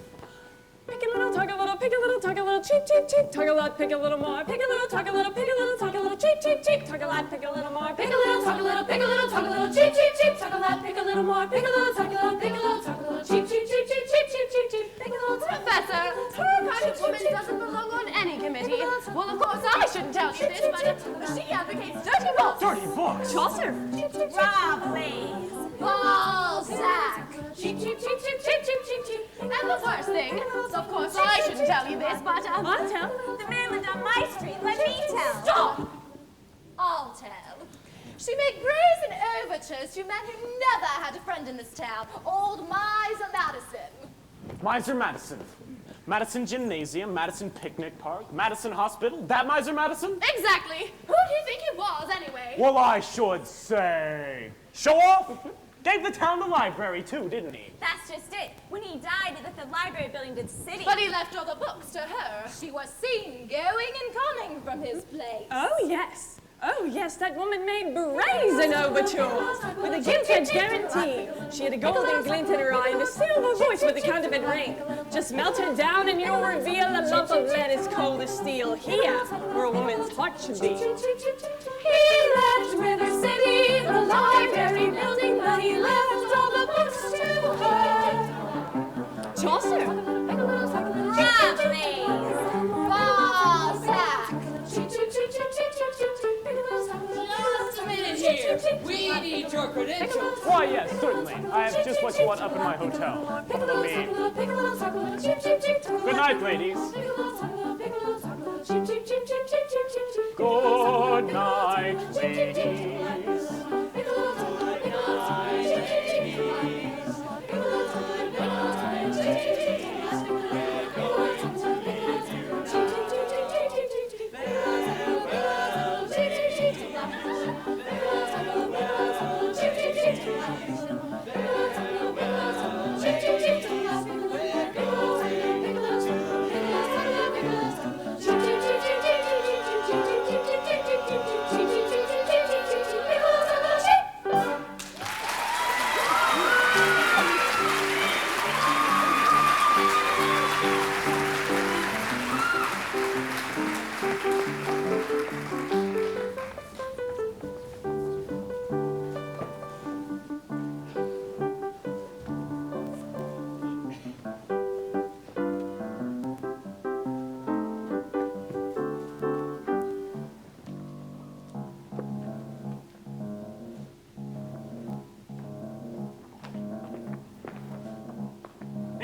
Pick a little, tug a little, pick a little, tug a little, cheep, cheep, cheep, tug a lot, pick a little more, pick a little, tug a little, pick a little, tug a little, cheep, cheep, cheep, tug a lot, pick a little more, pick a little, tug a little, pick a little, tug a little, cheep, cheep, cheep, tug a lot, pick a little more, pick a little, tug a little, pick a little, tug a little, cheep, cheep, cheep, cheep, cheep, cheep, cheep, cheep, pick a little, Professor, her kind of woman doesn't belong on any committee. Well, of course, I shouldn't tell you this, but she advocates dirty books. Dirty books? Chaucer. Rabelais. Balzac. Cheep, cheep, cheep, cheep, cheep, cheep, cheep, cheep. And the worst thing, of course, I shouldn't tell you this, but I'll tell. The man lived on my street. Let me tell. Stop! I'll tell. She made brazen overtures to men who never had a friend in this town. Old Miser Madison. Miser Madison. Madison Gymnasium, Madison Picnic Park, Madison Hospital. That Miser Madison? Exactly. Who do you think he was, anyway? Well, I should say. Show off? Gave the town the library, too, didn't he? That's just it. When he died, he left the library building to the city. But he left all the books to her. She was seen going and coming from his place. Oh, yes. Oh, yes, that woman made brazen overtures with a gilt-edge guarantee. She had a golden glint in her eye and a silver voice with a counterfeit ring. Just melt her down and you'll reveal a lump of lead as cold as steel. Here, where a woman's heart should be. He left River City in the library building, but he left all the books to her. Chaucer. Rabbits. Balzac. Just a minute here. We need your credentials. Why, yes, certainly. I have just what you want up in my hotel. Follow me. Good night, ladies. Good night, ladies.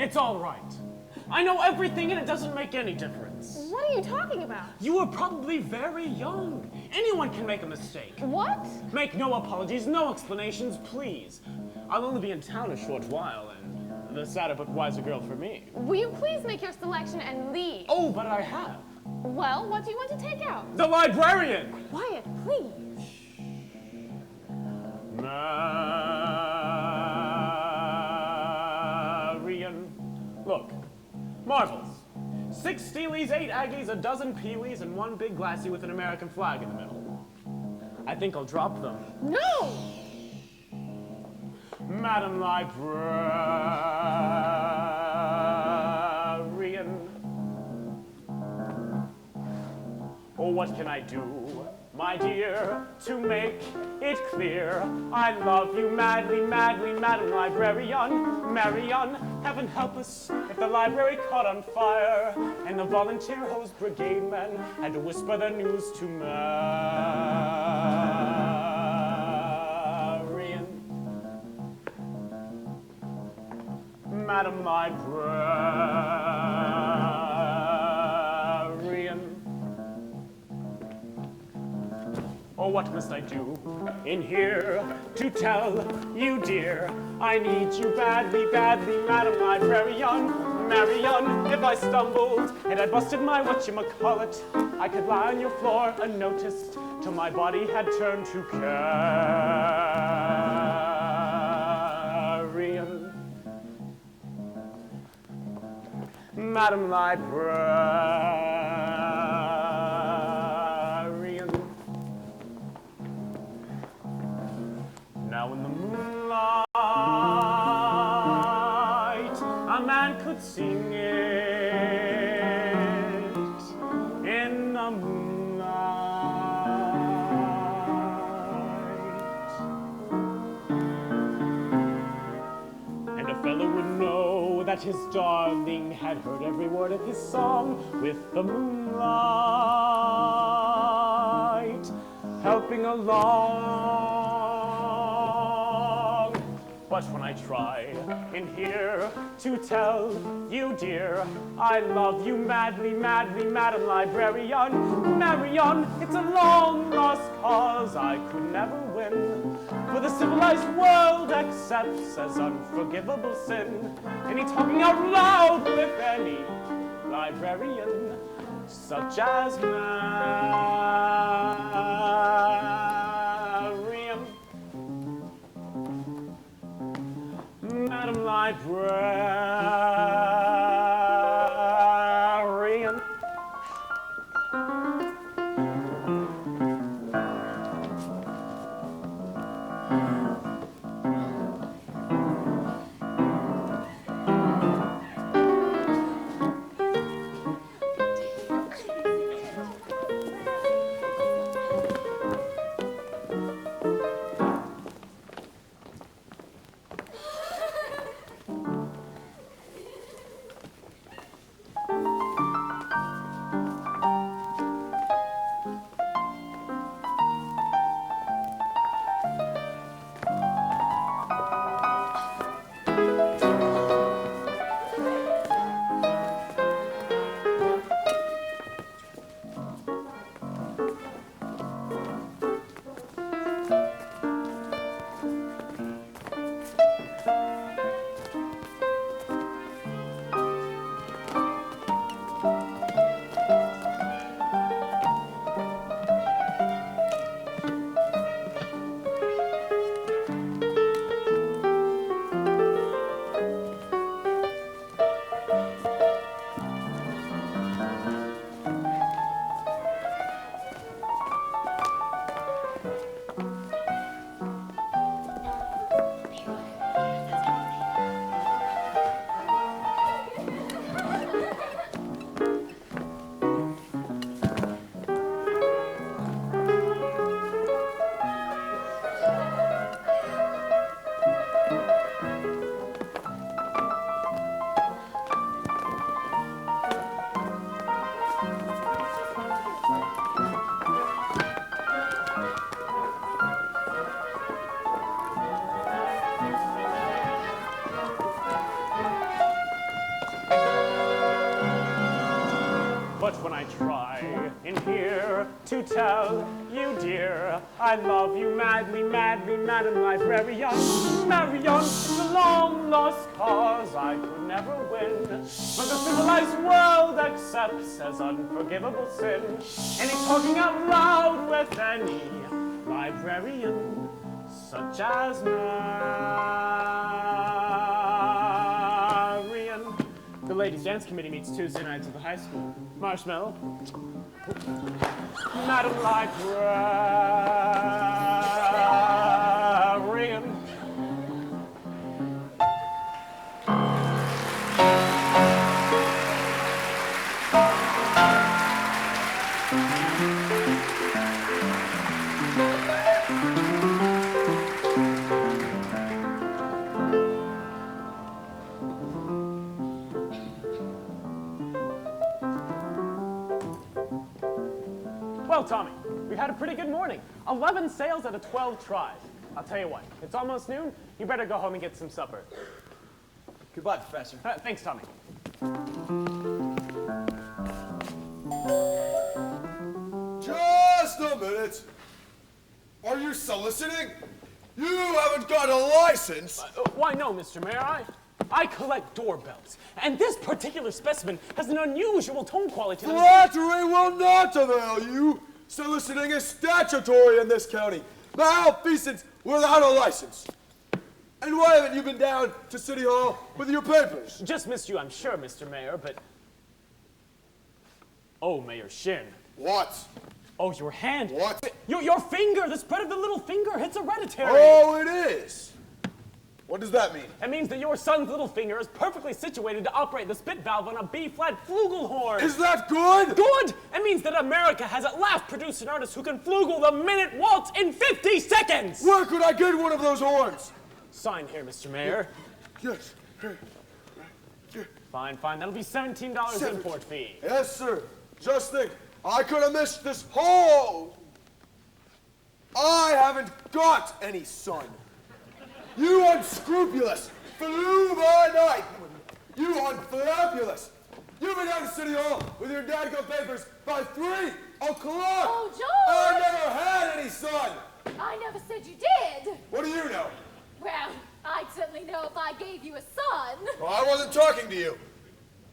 It's all right. I know everything and it doesn't make any difference. What are you talking about? You were probably very young. Anyone can make a mistake. What? Make no apologies, no explanations, please. I'll only be in town a short while, and the sadder but wiser girl for me. Will you please make your selection and leave? Oh, but I have. Well, what do you want to take out? The librarian! Quiet, please. Marian. Look, marbles. 6 Steelies, 8 Aggies, a dozen Peewees, and 1 big glassy with an American flag in the middle. I think I'll drop them. No! Madam Librarian. Oh, what can I do, my dear, to make it clear? I love you madly, madly, Madam Librarian. Marian, heaven help us if the library caught on fire and the volunteer hose brigade men had to whisper the news to Marian. Madam Librarian. Oh, what must I do in here to tell you, dear? I need you badly, badly, Madam Librarian. Marian, if I stumbled and I busted my whatchamacallit, I could lie on your floor unnoticed till my body had turned to carrion. Madam Librarian. Now in the moonlight, a man could sing it. In the moonlight. And a fellow would know that his darling had heard every word of his song with the moonlight helping along. But when I try in here to tell you, dear, I love you madly, madly, Madam Librarian. Marian, it's a long lost cause I could never win. For the civilized world accepts as unforgivable sin any talking out loud with any librarian, such as Marian. Madam Librarian. I am here to tell you, dear, I love you madly, madly, Madam Librarian. Marion, it's a long lost cause I could never win, but the civilized world accepts as unforgivable sin any talking out loud with any librarian, such as Marion. The ladies' dance committee meets Tuesday nights at the high school. Marshmallow. Madam Librarian. Well, Tommy, we had a pretty good morning. 11 sales out of 12 tries. I'll tell you what, it's almost noon. You better go home and get some supper. Goodbye, Professor. Thanks, Tommy. Just a minute. Are you soliciting? You haven't got a license. Why, no, Mr. Mayor. I collect doorbells, and this particular specimen has an unusual tone quality. Flattery will not avail you. Soliciting is statutory in this county. Malfeasance without a license. And why haven't you been down to City Hall with your papers? Just missed you, I'm sure, Mr. Mayor, but... Oh, Mayor Shin. What? Oh, your hand. What? Your finger, the spread of the little finger, it's hereditary. Oh, it is. What does that mean? It means that your son's little finger is perfectly situated to operate the spit valve on a B-flat flugelhorn. Is that good? Good! It means that America has at last produced an artist who can flugel the minute waltz in 50 seconds! Where could I get one of those horns? Sign here, Mr. Mayor. Yes. Fine, fine. That'll be $17 import fee. Yes, sir. Just think, I could have missed this whole... I haven't got any son. You unscrupulous, flew by night. You unfabulous. You've been down to City Hall with your dadgum papers by 3 o'clock. Oh, George! I never had any son. I never said you did. What do you know? Well, I'd certainly know if I gave you a son. Well, I wasn't talking to you.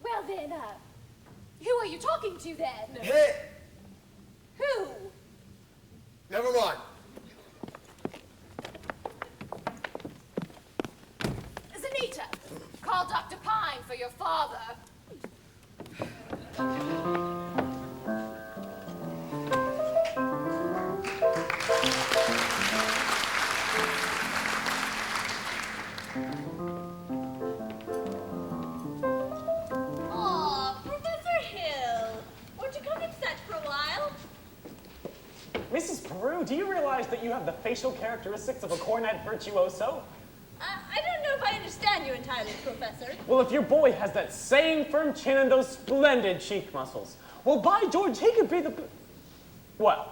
Well then, who are you talking to then? Hey. Who? Never mind. Zanita, call Dr. Pine for your father. Aw, Professor Hill. Won't you come and sit for a while? Mrs. Peru, do you realize that you have the facial characteristics of a cornet virtuoso? I don't know if I understand you entirely, Professor. Well, if your boy has that same firm chin and those splendid cheek muscles, well, by George, he could be the... Well,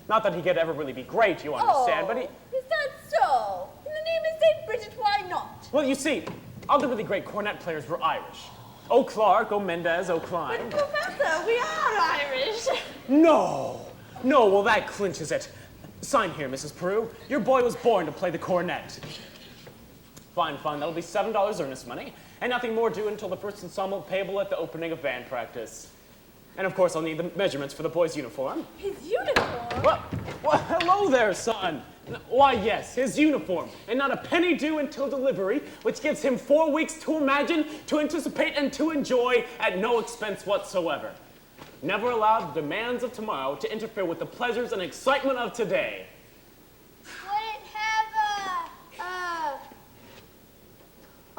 not that he could ever really be great, you understand, but he... Is that so? In the name of St. Bridget, why not? Well, you see, all the really great cornet players were Irish. O. Clark, O. Mendez, O. Klein. But Professor, we are Irish. No! No, well, that clinches it. Sign here, Mrs. Peru. Your boy was born to play the cornet. Fine, fine. That'll be $7 earnest money, and nothing more due until the first installment payable at the opening of band practice. And of course, I'll need the measurements for the boy's uniform. His uniform? Well, hello there, son. Why, yes, his uniform, and not a penny due until delivery, which gives him 4 weeks to imagine, to anticipate, and to enjoy at no expense whatsoever. Never allow the demands of tomorrow to interfere with the pleasures and excitement of today.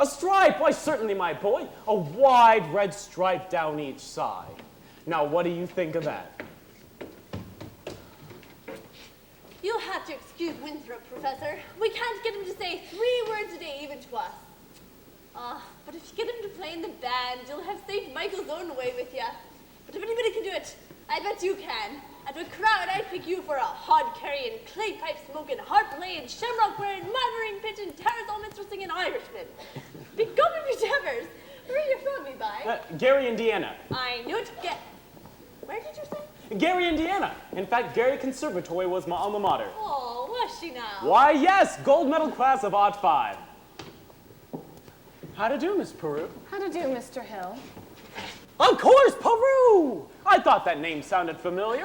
A stripe? Why, certainly, my boy. A wide red stripe down each side. Now, what do you think of that? You'll have to excuse Winthrop, Professor. We can't get him to say 3 words a day, even to us. But if you get him to play in the band, you'll have St. Michael's own way with you. But if anybody can do it, I bet you can. Out of a crowd, I'd pick you for a hod-carrying, clay-pipe-smoking, harp-playing, shamrock-wearing, mothering-pitching, terrazol minstrel-singing Irishman. Be gone if you devers. Where are you from, me by? Gary, Indiana. I knew it. Where did you say? Gary, Indiana. In fact, Gary Conservatory was my alma mater. Oh, was she now? Why, yes, gold medal class of Odd 5. How to do, Miss Peru? How to do, Mr. Hill? Of course, Peru! I thought that name sounded familiar.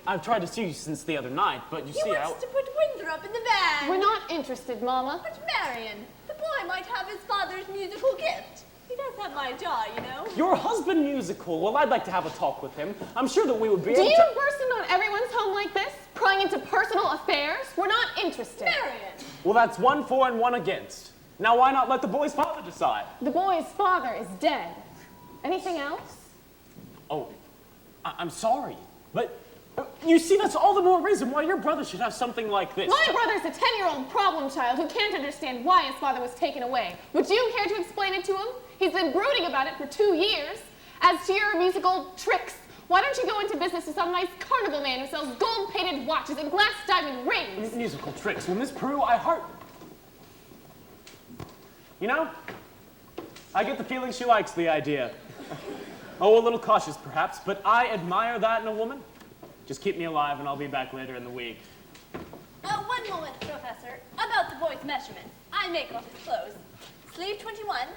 I've tried to see you since the other night, but you see, He wants to put Winthrop up in the band. We're not interested, Mama. But Marion, the boy might have his father's musical gift. He does have my jaw, you know. Your husband musical. Well, I'd like to have a talk with him. I'm sure that we would be Do able you to... burst in on everyone's home like this, prying into personal affairs? We're not interested. Marion! Well, that's 1 for and 1 against. Now, why not let the boy's father decide? The boy's father is dead. Anything else? Oh, I'm sorry, but you see, that's all the more reason why your brother should have something like this. My brother's a 10-year-old problem child who can't understand why his father was taken away. Would you care to explain it to him? He's been brooding about it for 2 years. As to your musical tricks, why don't you go into business with some nice carnival man who sells gold-plated watches and glass diamond rings? Musical tricks. Well, Miss Peru, You know, I get the feeling she likes the idea. Oh, a little cautious, perhaps, but I admire that in a woman. Just keep me alive, and I'll be back later in the week. One moment, Professor. About the boy's measurements. I make off his clothes. Sleeve 21,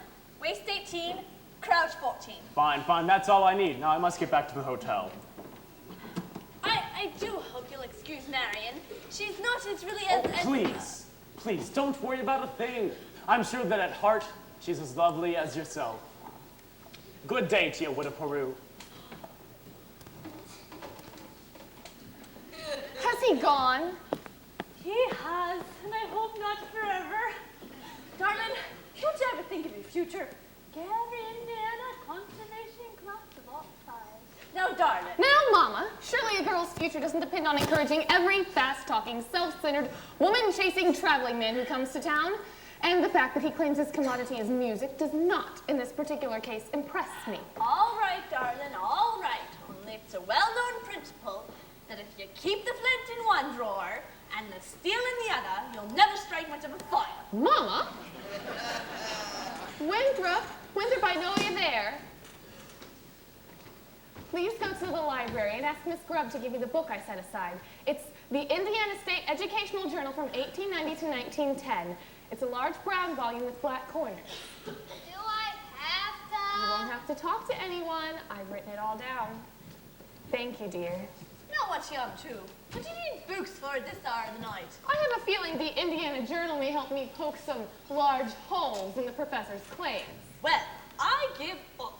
waist 18, crouch 14. Fine, fine, that's all I need. Now I must get back to the hotel. I do hope you'll excuse Marion. She's not as really as... Please, please, don't worry about a thing. I'm sure that at heart, she's as lovely as yourself. Good day to you, Widow Peru. Has he gone? He has, and I hope not forever. Darling, don't you ever think of your future? Gary, Indiana, conservation class of all sides. Now, darling. Now, Mama, surely a girl's future doesn't depend on encouraging every fast-talking, self-centered, woman-chasing traveling man who comes to town. And the fact that he claims his commodity is music does not, in this particular case, impress me. All right, darling, all right. Only it's a well-known principle that if you keep the flint in one drawer and the steel in the other, you'll never strike much of a fire. Mama? Winthrop, I know you're there. Please go to the library and ask Miss Grubb to give you the book I set aside. It's the Indiana State Educational Journal from 1890 to 1910. It's a large brown volume with black corners. Do I have to? You won't have to talk to anyone. I've written it all down. Thank you, dear. Not much young, too. What do you need books for at this hour of the night? I have a feeling the Indiana Journal may help me poke some large holes in the professor's claims. Well, I give up.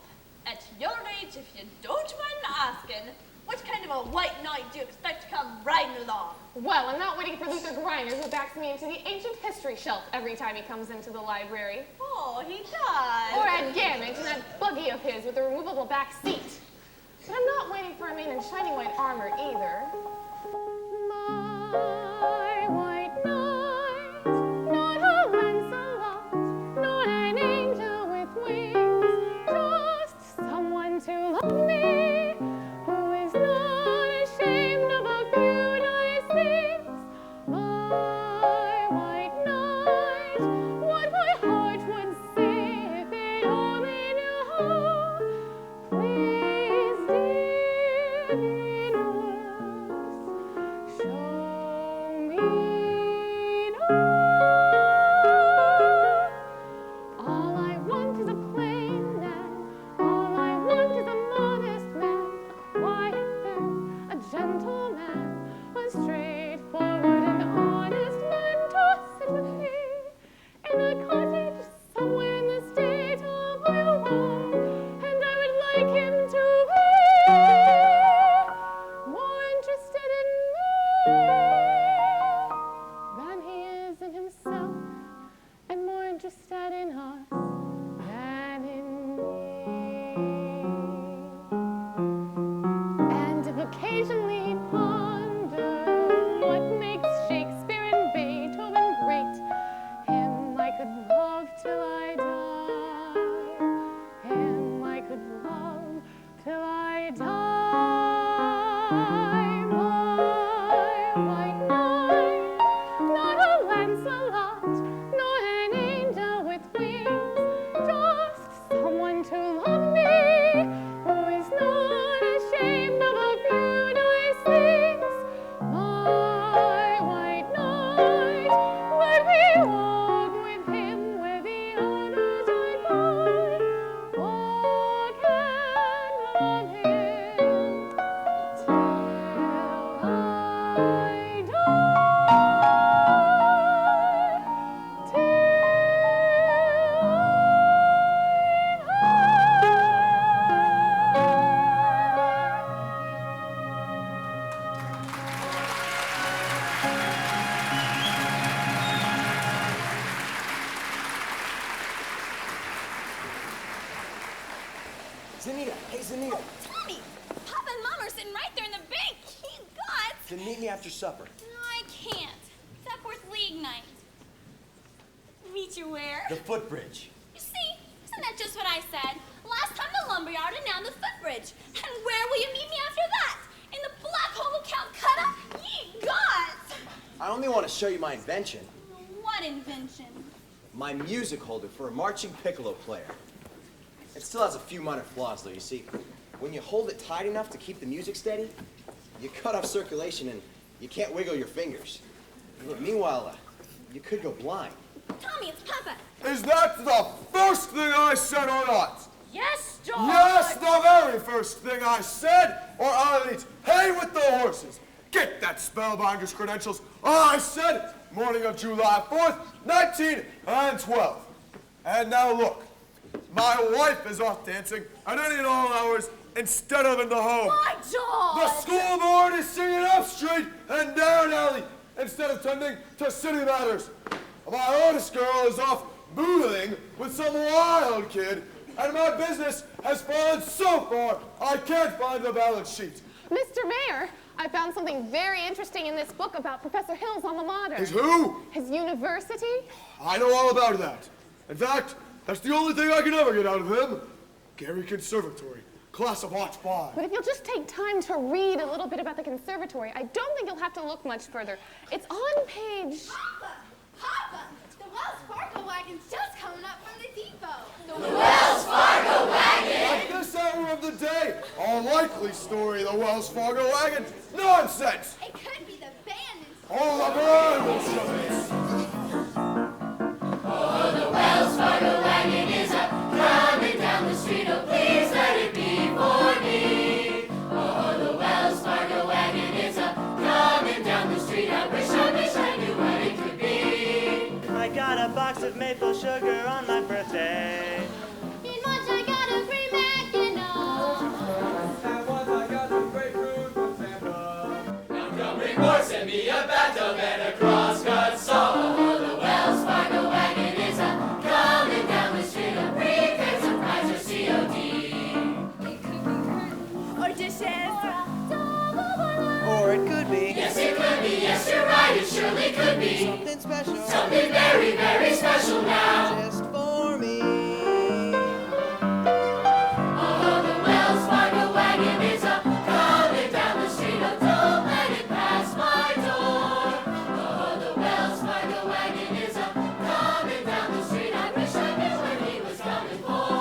At your age, if you don't mind asking, what kind of a white knight do you expect to come riding along? Well, I'm not waiting for Luther Griner, who backs me into the ancient history shelf every time he comes into the library. Oh, he does. Or Ed Gammage in that buggy of his with a removable back seat. But I'm not waiting for a man in shining white armor either. My white knight, not a Lancelot, nor an angel with wings, just someone to love me, who is not ashamed of a few nice things. My white knight, what my heart would say if it only knew how. Please, dear Venus, show me now. All I want is a plain man. All I want is a modest man, a quiet man, a gentleman, a straightforward and honest man to sit with me in a cottage somewhere in the state of Iowa, and I would like him to be more interested in me than he is in himself, and more interested in us than in me. And if occasionally he ponder what makes Shakespeare and Beethoven great, him I could love till I die. Him I could love till I die. My white knight, not a Lancelot, nor an angel with wings, just someone to love me, who is not ashamed of a few Zanita, hey Zanita. Tommy, Papa and Mom are sitting right there in the bank. You got. Then meet me after supper. No, I can't. It's Epworth League night. Meet you where? The footbridge. You see, isn't that just what I said? Last time the lumberyard and now the footbridge. And where will you meet me after that? In the black hole of Calcutta? Ye gods! I only want to show you my invention. What invention? My music holder for a marching piccolo player. It still has a few minor flaws, though. You see, when you hold it tight enough to keep the music steady, you cut off circulation and you can't wiggle your fingers. But meanwhile, you could go blind. Tommy, it's Papa. Is that the first thing I said or not? Yes, George. Yes, the very first thing I said, or I'll eat hay with the horses. Get that spellbinder's credentials. I said it. Morning of July 4th, 1912. And now look, my wife is off dancing at any and all hours instead of in the home. Why, George? The school board is singing up street and down alley instead of tending to city matters. My oldest girl is off boozing with some wild kid, and my business has fallen so far I can't find the balance sheet. Mr. Mayor, I found something very interesting in this book about Professor Hill's alma mater. His who? His university. I know all about that. In fact, that's the only thing I can ever get out of him. Gary Conservatory, class of Watch 5. But if you'll just take time to read a little bit about the conservatory, I don't think you'll have to look much further. It's on page... Papa, the Wells Fargo wagon's just coming up from the depot. The Wells Fargo wagon? At this hour of the day, a likely story, the Wells Fargo wagon. Nonsense! It could be the band. Oh, the band will show it. Oh, the Wells Fargo wagon is a coming down the street. Oh, please let it be for me. Oh, the Wells Fargo wagon is a coming down the street. I wish I knew what it could be. I got a box of maple sugar on my birthday. In March I got a free Mackinac. And once I got some grapefruit from Santa. Now come report, send me a bathtub and a crosscut saw. Oh, the Wells Fargo wagon is a coming down the street. A prepaid surprise or COD. It could be curtains or dishes Or it could be. Yes, it could be. Yes, you're right. It surely could be. Something special. Something very, very special now. Just for me. Oh, the Wells Fargo wagon is a coming down the street. Oh, don't let it pass my door. Oh, the Wells Fargo wagon is a coming down the street. I wish I knew where he was coming for.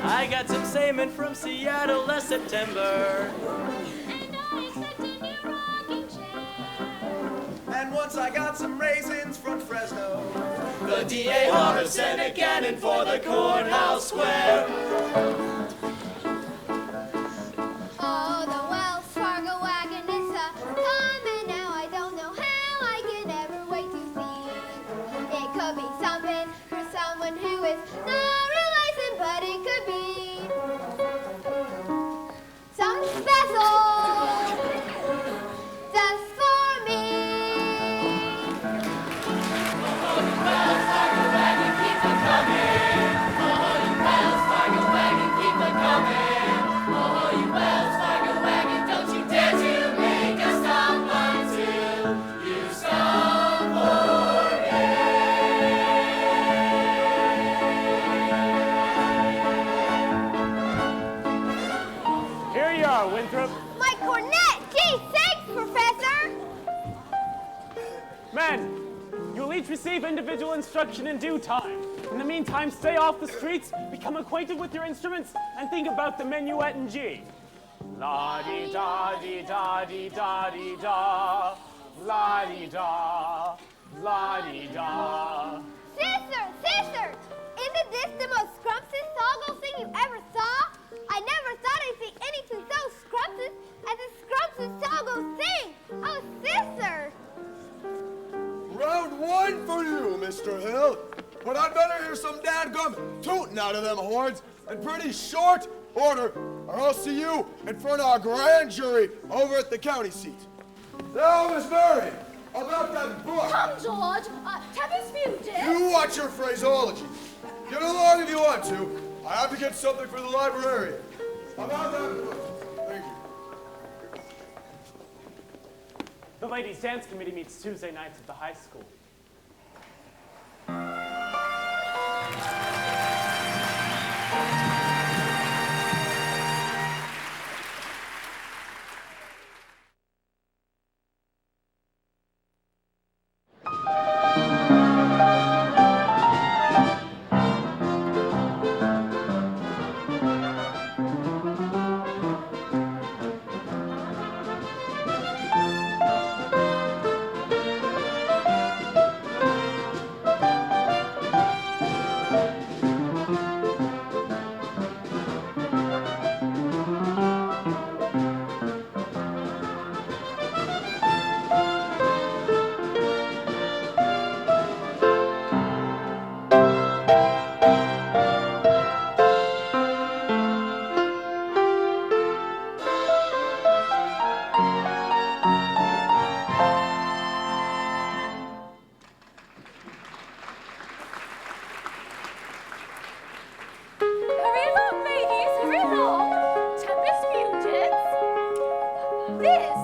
I got some salmon from Seattle last September. And once I got some raisins from Fresno. The DA Hunter sent a cannon for the courthouse square. Oh, the Wells Fargo wagon is a coming now. I don't know how I can ever wait to see. It could be something for someone who is not realizing, but it could be something special just for me. Wells Fargo wagon, keep it coming. Oh, you Wells Fargo wagon, keep it coming. Oh, you Wells Fargo wagon, don't you dare to make us stop until you stop for me. Here you are, Winthrop. My cornet! Gee, thanks, Professor! Men, you'll each receive individual instruction in due time. In the meantime, stay off the streets, become acquainted with your instruments, and think about the minuet in G. La-dee-da-dee-da-dee-da-dee-da. La-dee-da. La-dee-da. Sister! Isn't this the most scrumptious soggle thing you ever saw? I never thought I'd see anything so scrumptious as a scrumptious soggle thing! Oh, sister! Round one for you, Mr. Hill. But I'd better hear some dadgum tootin' out of them horns in pretty short order, or I'll see you in front of our grand jury over at the county seat. Now, Miss Mary, about that book. Come, George. Tempest Fugitive. You watch your phraseology. Get along if you want to. I have to get something for the librarian. About that, thank you. The ladies' dance committee meets Tuesday nights at the high school. Hurry along, ladies, hurry along. Tempest fugitives. This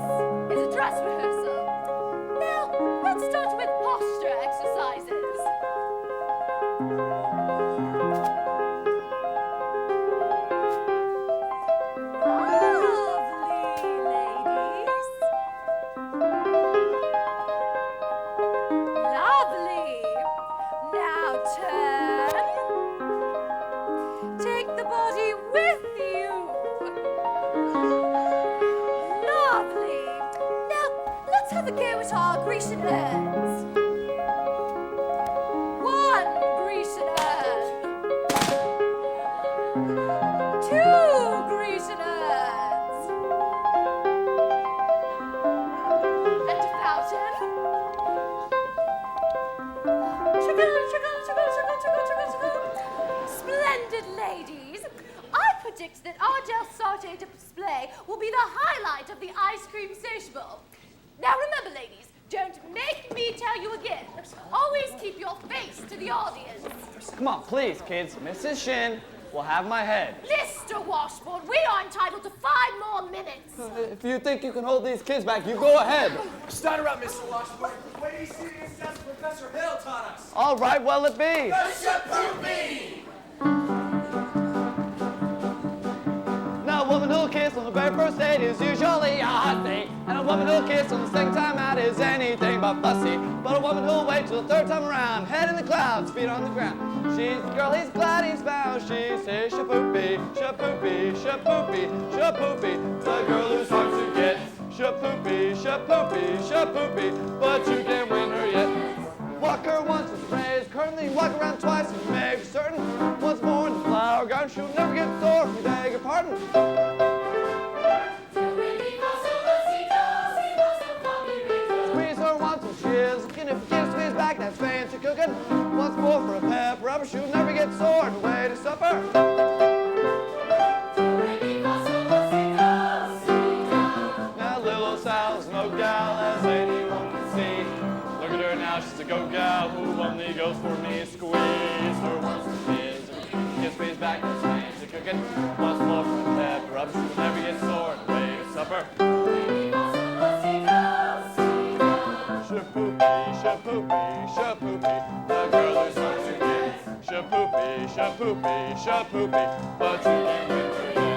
is a dress rehearsal. Now, let's start with posture exercises. Lovely, ladies. Lovely. Now turn. Take the body with you. Lovely. Now, let's have a go at our Grecian urns. One Grecian urn. Two Grecian urns. And a fountain. Splendid, ladies. I predict that our Del Sarte display will be the highlight of the ice cream sociable. Now remember, ladies, don't make me tell you again. Always keep your face to the audience. Come on, please, kids. Mrs. Shin will have my head. Mr. Washboard, we are entitled to 5 more minutes. If you think you can hold these kids back, you go ahead. Start her up, Mr. Washburn. What do you see against us Professor Hill taught us? All right, well it be. Now, a woman who'll kiss on the very first date is usually a hot date. And a woman who'll kiss on the second time out is anything but fussy. But a woman who'll wait till the third time around, head in the clouds, feet on the ground. She's the girl he's glad he's found. She says shapoopy, shapoopy, shapoopy, shapoopy. The girl who's hard to get. Shapoopy, shapoopy, shapoopy. But you can't win her yet. Walk her once with praise, currently walk around twice and make certain. Once more in the flower garden, she'll never get sore. We beg your pardon. Squeeze her once and she's looking. If you can't squeeze back, that's fancy cooking. Once more for a pep rubber, she'll never get sore on the way to supper. Now little Sal's no gal as anyone can see. Look at her now, she's a go gal who only goes for me. Squeeze her once and she's can't squeeze back, that's fancy cooking. Once more for a pep rubber, she'll never get sore on the way to supper. Shapoopy, shapoopy, shapoopy, the girl is hard to get. Shapoopy, shapoopy, shapoopy, but you can't win her yet.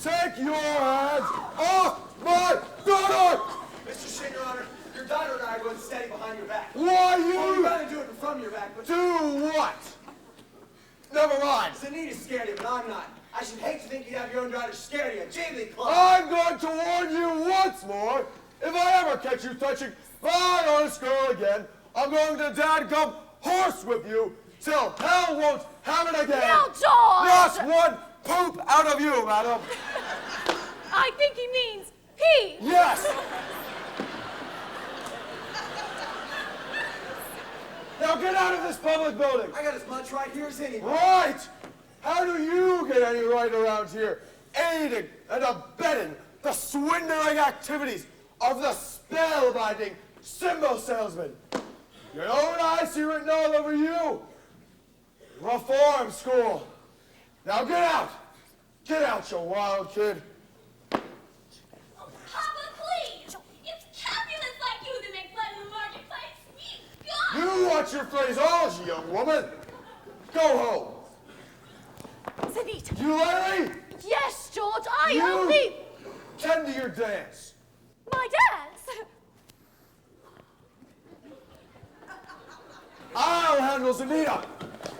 Take your hands off my daughter! Mr. Shane, Your Honor, your daughter and I are going steady behind your back. Why you? Well, you gotta do it from your back, but... Do what? Never mind. Zanita's scared of you, but I'm not. I should hate to think you'd have your own daughter scared of you. Jiggly Club. I'm going to warn you once more. If I ever catch you touching my honest girl again, I'm going to dadgum horse with you till hell won't have it again. Now, George! Not one poop out of you, madam. I think he means pee. Yes. Now get out of this public building. I got as much right here as anybody. Right. How do you get any right around here? Aiding and abetting the swindling activities of the spellbinding symbol salesman. You know what I see written all over you? Reform school. Now get out. Get out, you wild kid. Papa, please! It's Capulet like you that make fun of the marketplace. You watch your phraseology, young woman. Go home. Zanita. You, Larry? Yes, George, I You only... tend to your dance. My dance? I'll handle Zanita.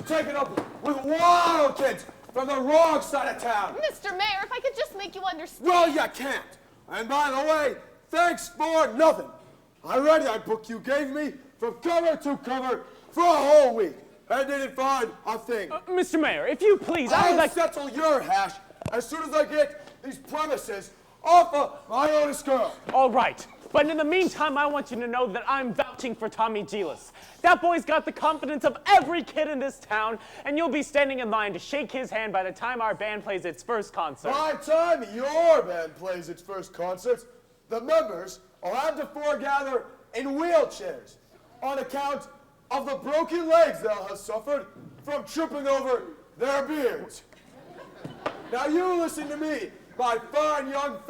Taken up with wild kids from the wrong side of town. Mr. Mayor, if I could just make you understand. Well, you can't. And by the way, thanks for nothing. I read that book you gave me from cover to cover for a whole week and didn't find a thing. Mr. Mayor, if you please, I would I'll like... settle your hash as soon as I get these premises off of my oldest girl. All right. But in the meantime, I want you to know that I'm vouching for Tommy Geelis. That boy's got the confidence of every kid in this town, and you'll be standing in line to shake his hand by the time our band plays its first concert. By the time your band plays its first concert, the members will have to foregather in wheelchairs on account of the broken legs they'll have suffered from tripping over their beards. Now you listen to me, my fine young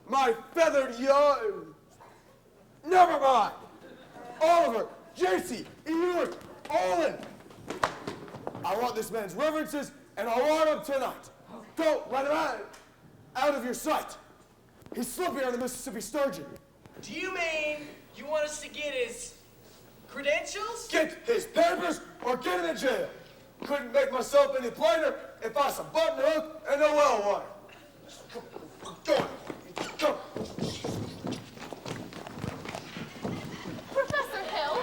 my feathered young... Never mind. Oliver, JC, Ewan, Olin. I want this man's reverences, and I want him tonight. Don't let him out of your sight. He's slippery on the Mississippi sturgeon. Do you mean you want us to get his credentials? Get his papers or get him in jail. Couldn't make myself any plainer if I was a button hook and no well water. Go on. Go. Professor Hill,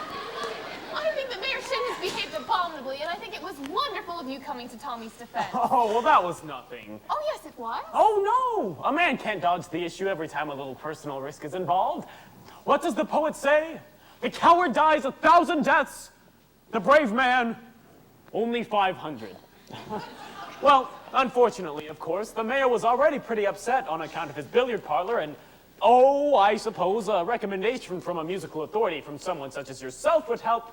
I think that Mayor Shin has behaved abominably, and I think it was wonderful of you coming to Tommy's defense. Oh, well, that was nothing. Oh, yes, it was. Oh, no! A man can't dodge the issue every time a little personal risk is involved. What does the poet say? The coward dies 1,000 deaths. The brave man, only 500. Well, unfortunately, of course, the mayor was already pretty upset on account of his billiard parlor, and, oh, I suppose a recommendation from a musical authority from someone such as yourself would help.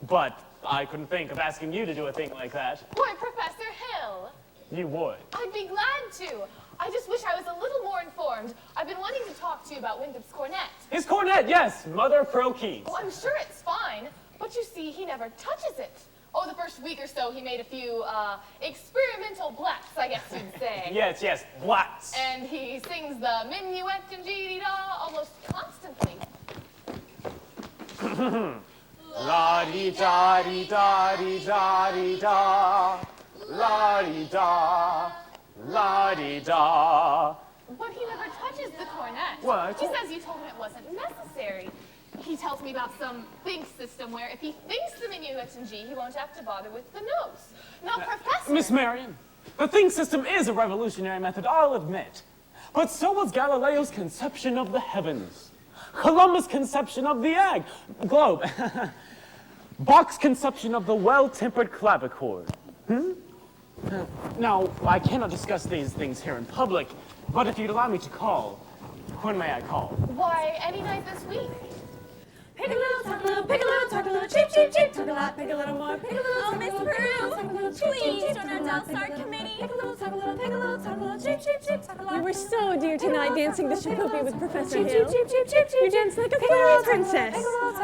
But I couldn't think of asking you to do a thing like that. Why, Professor Hill. You would. I'd be glad to. I just wish I was a little more informed. I've been wanting to talk to you about Wyndham's cornet. His cornet, yes, Mother of Pearl Keys. Oh, I'm sure it's fine, but you see, he never touches it. Oh, the first week or so, he made a few, experimental blacks, I guess you'd say. Yes, blacks. And he sings the minuet in G-da almost constantly. La-di-da-di-da-di-da-di-da. La-di-da. La-di-da. But he never touches the cornet. What? He says you told him it wasn't necessary. He tells me about some think system where if he thinks the minuet in G, he won't have to bother with the notes. Now, Professor... Miss Marion, the think system is a revolutionary method, I'll admit. But so was Galileo's conception of the heavens. Columbus' conception of the globe. Bach's conception of the well-tempered clavichord. Now, I cannot discuss these things here in public, but if you'd allow me to call, when may I call? Why, any night this week. Pick a little, talk a little, pick a little, talk a little, cheep, cheep, cheep, talk a lot, pick a little more, pick a little, talk a little, pick a little, talk a little, cheep, cheep, cheep, talk a little, outside committee, pick a little, talk a little, pick a little, talk a little, cheep, cheep, cheep, talk a little. You were so dear tonight dancing the Shikopi with Professor Cheep, Hill. cheep, cheep, cheep, cheep, You danced like a fairy princess. Pick a little, talk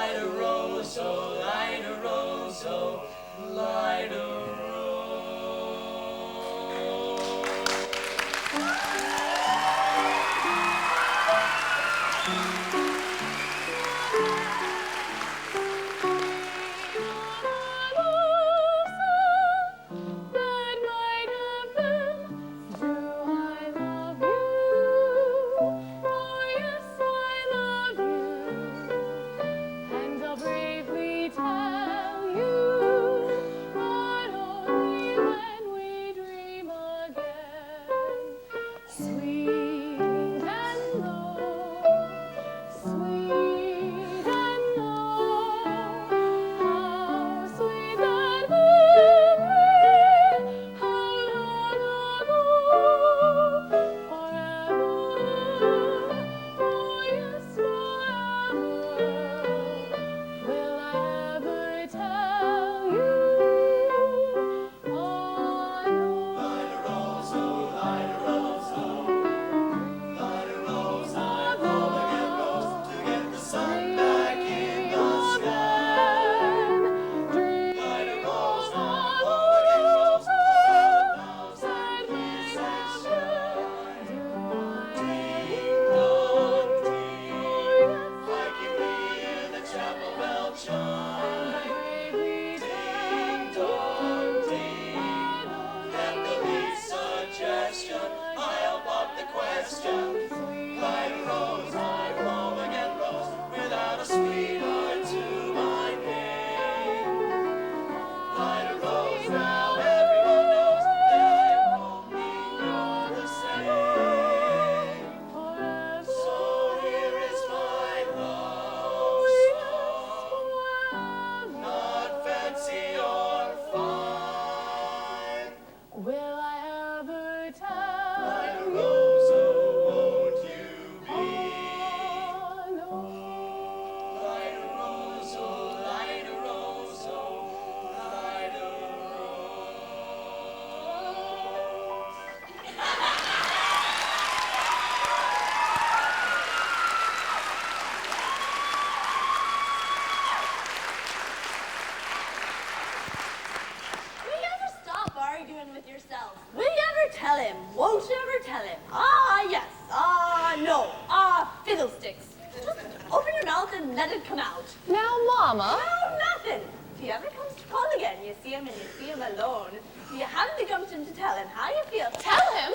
come out. Now, Mama. No, nothing. If he ever comes to call again, you see him and you see him alone. You haven't the gumption to tell him how you feel. Tell him?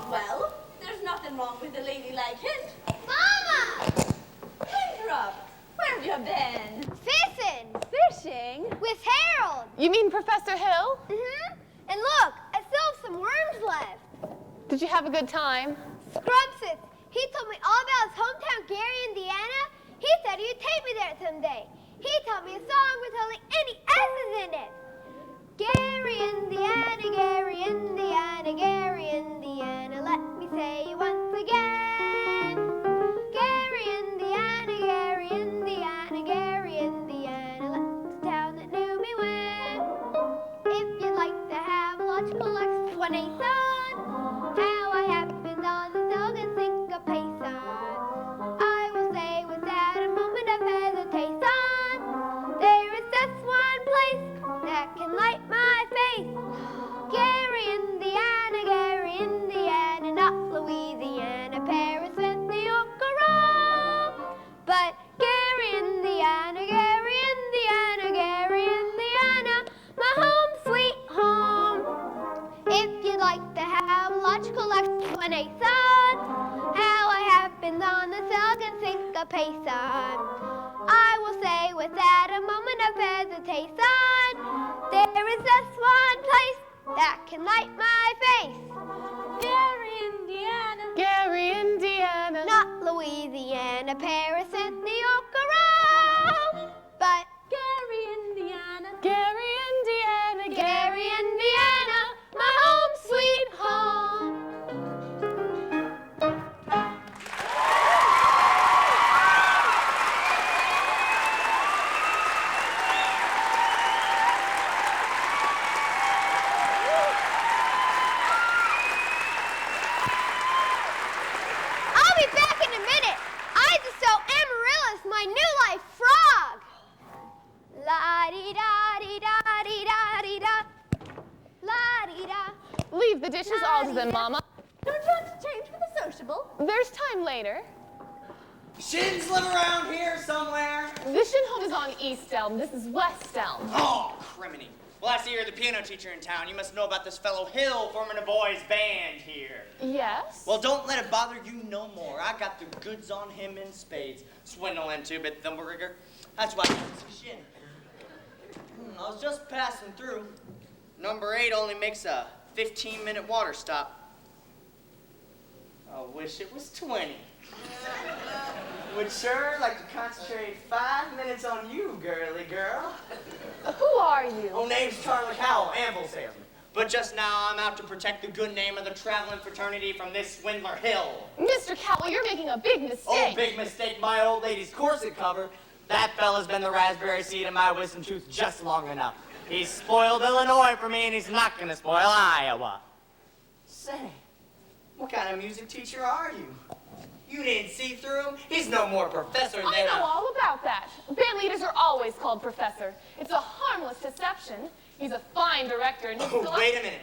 Well, there's nothing wrong with a ladylike hint. Mama! Winthrop, where have you been? Fishing! Fishing? With Harold! You mean Professor Hill? Mm-hmm. And look, I still have some worms left. Did you have a good time? Scrumpsets, he told me all about his hometown, Gary, Indiana. He said he'd take me there someday. He taught me a song with hardly any S's in it. Gary, Indiana, Gary, Indiana, Gary, Indiana, let me say it once again. Gary, Indiana, Gary, Indiana, Gary, Indiana, that's the town that knew me when. If you'd like to have a logical explanation, how I happened on the Silgan syncopation, I will say without a moment of hesitation, there is just one place that can light my face. Gary, Indiana, Gary, Indiana, not Louisiana, Paris, with New York, or Rome. But Gary, Indiana, Gary, Indiana, Gary, Indiana, my home, sweet home. If you'd like to have a logical explanation, how I happened on the Silgan syncopation, I will say without a moment of hesitation, there is just one place that can light my face. Gary, Indiana. Gary, Indiana. Not Louisiana, Paris, and New York, or Rome. But Gary, Indiana. Gary, Indiana. Gary, Indiana, my home, sweet home. I'll be back in a minute. I just saw Amaryllis, my new life frog. La-dee-da-dee-da-dee-da-dee-da. La-dee-da. Leave the dishes all to them, Mama. Don't you want to change for the sociable? There's time later. Shins live around here somewhere. This shin home is on East Elm. This is West Elm. Oh, criminy. Well, I see you're the piano teacher in town. You must know about this fellow Hill forming a boys' band here. Yes? Well, don't let it bother you no more. I got the goods on him in spades. Swindling too, but Thumbberger. That's why I got this shin. I was just passing through. Number 8 only makes a 15-minute water stop. I wish it was 20. Would sure like to concentrate 5 minutes on you, girly girl. Who are you? Oh, name's Charlie Cowell, anvil salesman. But just now, I'm out to protect the good name of the traveling fraternity from this swindler Hill. Mr. Cowell, you're making a big mistake. Oh, big mistake, my old lady's corset cover. That fella's been the raspberry seed of my wisdom tooth just long enough. He's spoiled Illinois for me, and he's not gonna spoil Iowa. Say, what kind of music teacher are you? You didn't see through him? He's no more professor than I know all about that. Band leaders are always called professor. It's a harmless deception. He's a fine director, and he's wait a minute.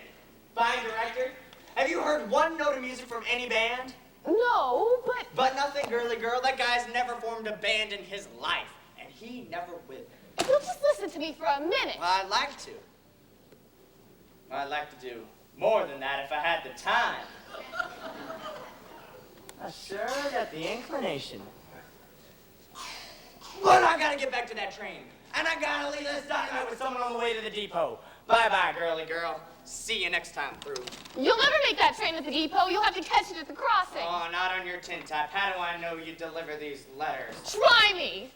Fine director? Have you heard one note of music from any band? No, but... But nothing, girly girl. That guy's never formed a band in his life, and he never will. You'll just listen to me for a minute. Well, I'd like to. I'd like to do more than that if I had the time. I sure got the inclination. But I gotta get back to that train. And I gotta leave this dynamite with someone on the way to the depot. Bye-bye, girly girl. See you next time through. You'll never make that train at the depot. You'll have to catch it at the crossing. Oh, not on your tin type. How do I know you deliver these letters? Try me.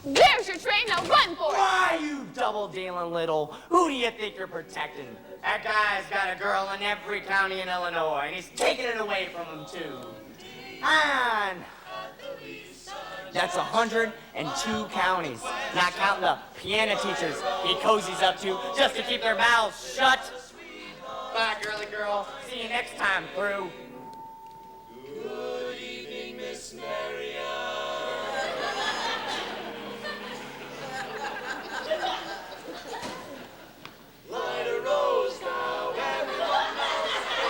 There's your train. Now run for it. Why, you double-dealing little... Who do you think you're protecting? That guy's got a girl in every county in Illinois, and he's taking it away from him, too. And that's 102 counties, not counting the piano teachers he cozies up to just to keep their mouths shut. Bye, girly girl. See you next time through. Good evening, Miss Marian. Light a rose now, everyone knows I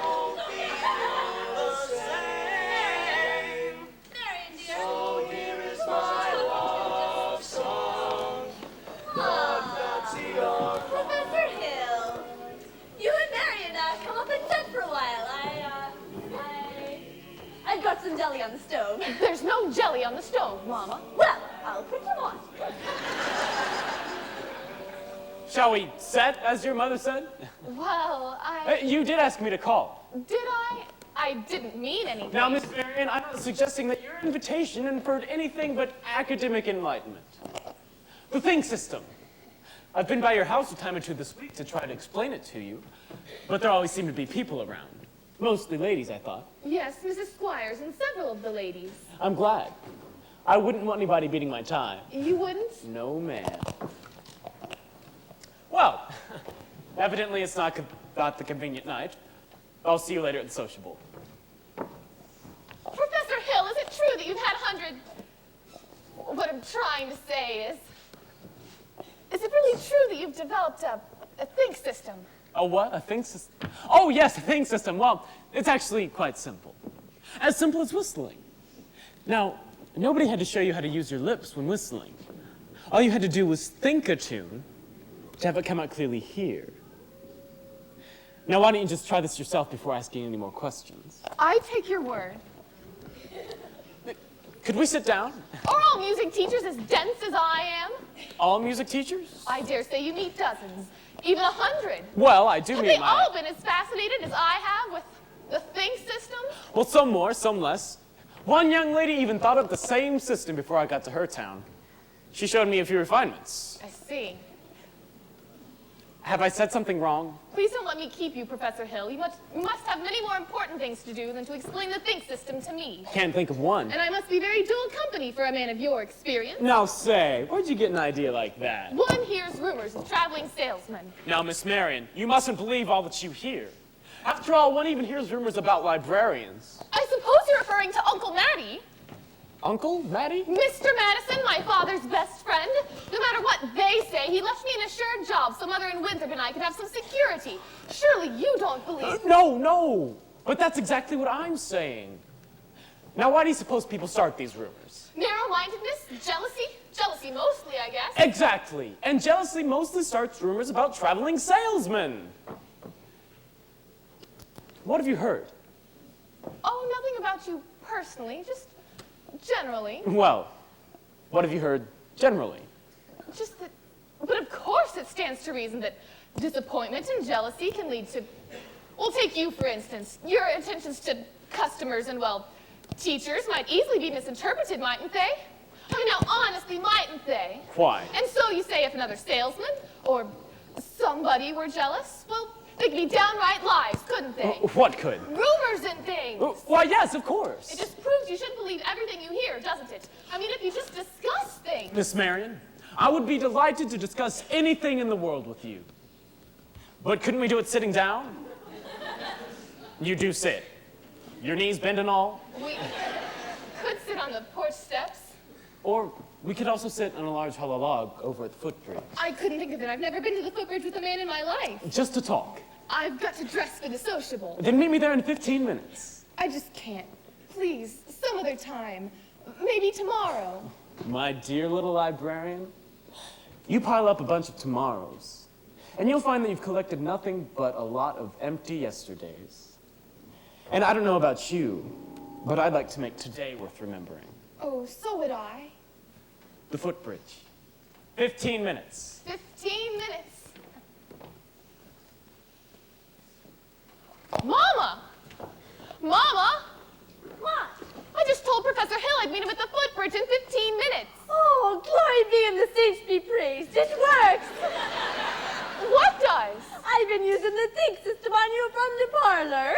won't be the same. some jelly on the stove. There's no jelly on the stove, Mama. Well, I'll put some on. Shall we set, as your mother said? Well, You did ask me to call. Did I? I didn't mean anything. Now, Miss Marion, I'm not suggesting that your invitation inferred anything but academic enlightenment. The think system. I've been by your house a time or two this week to try to explain it to you, but there always seem to be people around. Mostly ladies, I thought. Yes, Mrs. Squires and several of the ladies. I'm glad. I wouldn't want anybody beating my time. You wouldn't? No, ma'am. Well, evidently it's not the convenient night. I'll see you later at the sociable. Professor Hill, is it true that you've had hundreds... What I'm trying to say is it really true that you've developed a think system? A what? A think system? Oh, yes, a think system. Well, it's actually quite simple. As simple as whistling. Now, nobody had to show you how to use your lips when whistling. All you had to do was think a tune to have it come out clearly here. Now, why don't you just try this yourself before asking any more questions? I take your word. Could we sit down? Are all music teachers as dense as I am? All music teachers? I dare say you meet dozens, even 100. Well, I do Have meet they my... all been as fascinated as I have with the think system? Well, some more, some less. One young lady even thought up the same system before I got to her town. She showed me a few refinements. I see. Have I said something wrong? Please don't let me keep you, Professor Hill. You must have many more important things to do than to explain the think system to me. Can't think of one. And I must be very dull company for a man of your experience. Now say, where'd you get an idea like that? One hears rumors of traveling salesmen. Now, Miss Marion, you mustn't believe all that you hear. After all, one even hears rumors about librarians. I suppose you're referring to Uncle Matty. Uncle Matty? Mr. Madison, my father's best friend. No matter what they say, he left me an assured job so Mother and Winthrop and I could have some security. Surely you don't believe... No. But that's exactly what I'm saying. Now, why do you suppose people start these rumors? Narrow-mindedness? Jealousy? Jealousy mostly, I guess. Exactly. And jealousy mostly starts rumors about traveling salesmen. What have you heard? Oh, nothing about you personally, just generally. Well, what have you heard generally? Just that, but of course it stands to reason that disappointment and jealousy can lead to, well, take you for instance. Your attentions to customers and, well, teachers might easily be misinterpreted, mightn't they? I mean, now, honestly, mightn't they? Why? And so you say if another salesman or somebody were jealous, well, they could be downright lies, couldn't they? What could? Rumors and things. Why, yes, of course. It just proves you shouldn't believe everything you hear, doesn't it? I mean, if you just discuss things. Miss Marion, I would be delighted to discuss anything in the world with you. But couldn't we do it sitting down? You do sit. Your knees bend and all. We could sit on the porch steps. Or we could also sit on a large hollow log over at the footbridge. I couldn't think of it. I've never been to the footbridge with a man in my life. Just to talk. I've got to dress for the sociable. Then meet me there in 15 minutes. I just can't. Please, some other time. Maybe tomorrow. My dear little librarian, you pile up a bunch of tomorrows, and you'll find that you've collected nothing but a lot of empty yesterdays. And I don't know about you, but I'd like to make today worth remembering. Oh, so would I. The footbridge. 15 minutes. 15 minutes. Mama! Mama! What? I just told Professor Hill I'd meet him at the footbridge in 15 minutes. Oh, glory be and the saints be praised. It works. What does? I've been using the think system on you from the parlor.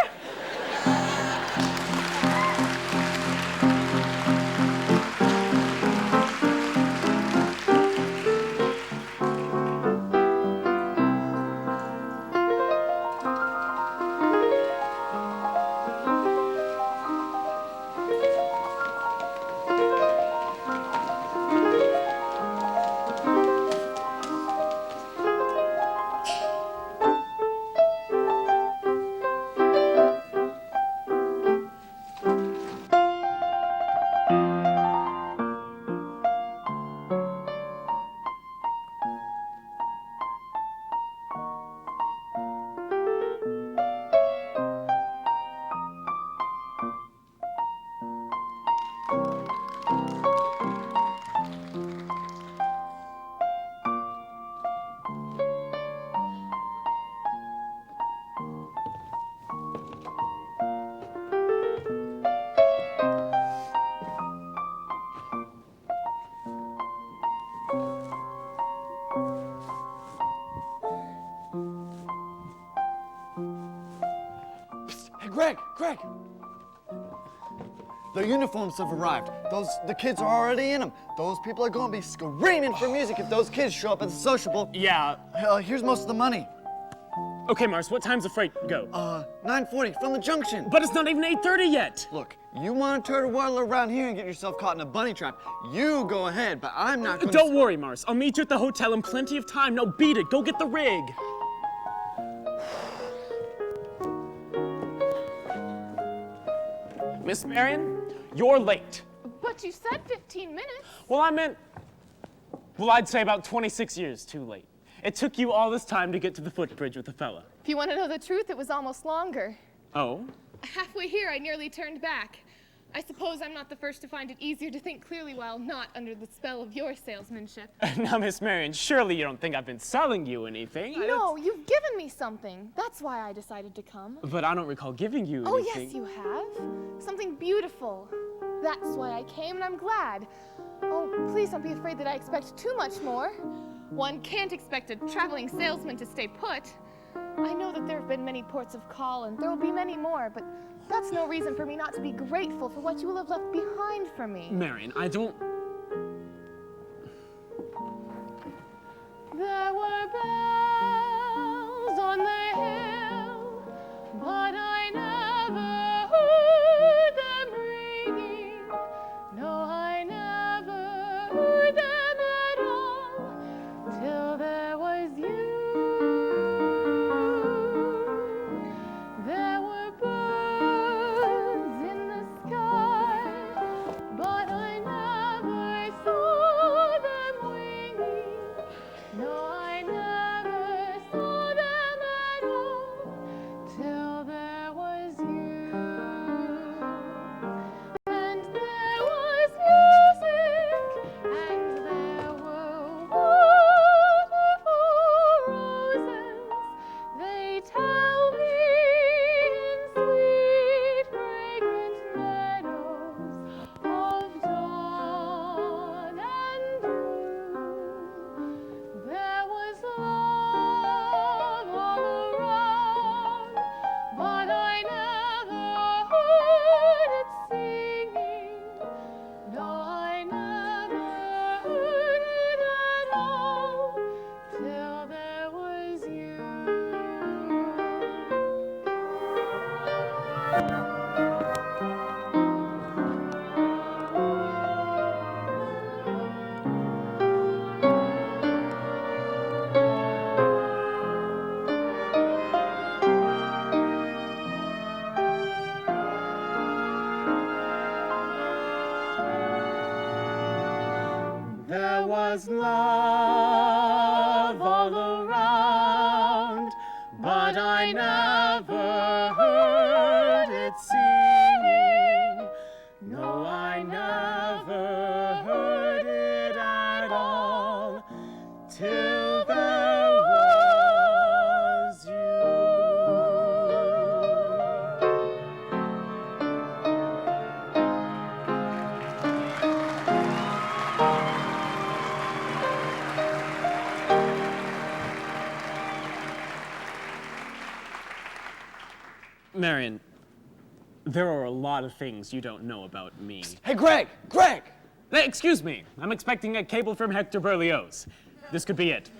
Greg! The uniforms have arrived. The kids are already in them. Those people are going to be screaming for music if those kids show up at the sociable. Yeah. Here's most of the money. Okay, Mars, what time's the freight go? 9:40 from the junction. But it's not even 8:30 yet. Look, you want to turtle waddle around here and get yourself caught in a bunny trap, you go ahead, but I'm not going to... Don't worry, Mars. I'll meet you at the hotel in plenty of time. Now beat it. Go get the rig. Miss Marion, you're late. But you said 15 minutes. Well, I'd say about 26 years too late. It took you all this time to get to the footbridge with the fella. If you want to know the truth, it was almost longer. Oh? Halfway here, I nearly turned back. I suppose I'm not the first to find it easier to think clearly while not under the spell of your salesmanship. Now, Miss Marion, surely you don't think I've been selling you anything? No, you've given me something. That's why I decided to come. But I don't recall giving you anything. Oh, yes, you have. Something beautiful. That's why I came, and I'm glad. Oh, please don't be afraid that I expect too much more. One can't expect a traveling salesman to stay put. I know that there have been many ports of call, and there will be many more, but that's no reason for me not to be grateful for what you will have left behind for me. Marion, I don't... There were bells on the hill, but I never heard them ringing. No, I never heard them at all, till there was you. There were birds in the sky, but I never saw them winging. No, I never saw them at all, till there was you. And there was music, and there were wonderful roses. They tell me in sweet, fragrant meadows of dawn and dew. There was love all around, but I never heard it singing. No, I never heard it at all, till there was you. There was love all around, but I never heard it singing. No, I never heard it at all, till there was you. Marion, there are a lot of things you don't know about me. Hey, Greg! Greg! Hey, excuse me. I'm expecting a cable from Hector Berlioz. This could be it.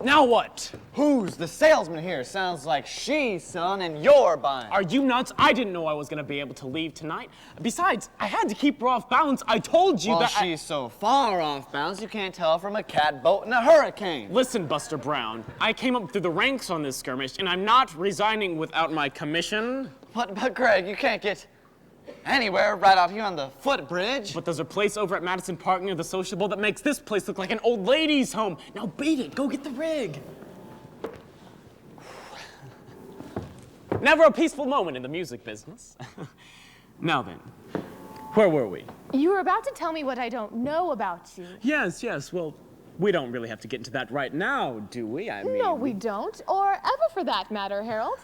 Now what? Who's the salesman here? Sounds like she's selling and you're buying. Are you nuts? I didn't know I was gonna be able to leave tonight. Besides, I had to keep her off balance. I told you well, that she's so far off balance you can't tell from a catboat in a hurricane. Listen, Buster Brown, I came up through the ranks on this skirmish, and I'm not resigning without my commission. But Greg, you can't get anywhere right out here on the footbridge. But there's a place over at Madison Park near the sociable that makes this place look like an old lady's home. Now beat it. Go get the rig. Never a peaceful moment in the music business. Now then, where were we? You were about to tell me what I don't know about you. Yes, well, we don't really have to get into that right now, do we? I mean... No, we don't. Or ever for that matter, Harold.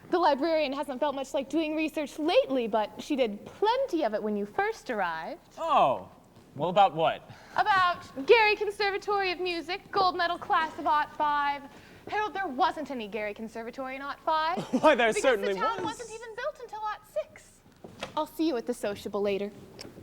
The librarian hasn't felt much like doing research lately, but she did plenty of it when you first arrived. Oh, well, about what? About Gary Conservatory of Music, gold medal class of '05, Harold, there wasn't any Gary Conservatory in '05. Why, there because certainly the town was. wasn't even built until '06. I'll see you at the sociable later.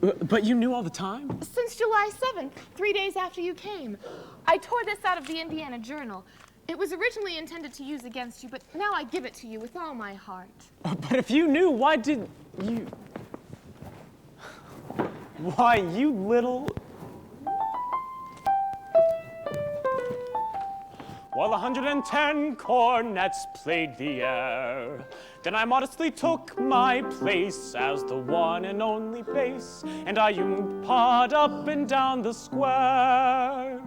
But you knew all the time? Since July 7th, 3 days after you came. I tore this out of the Indiana Journal. It was originally intended to use against you, but now I give it to you with all my heart. But if you knew, why did you... Why, you little... While 110 cornets played the air, then I modestly took my place as the one and only bass, and I pawed up and down the square.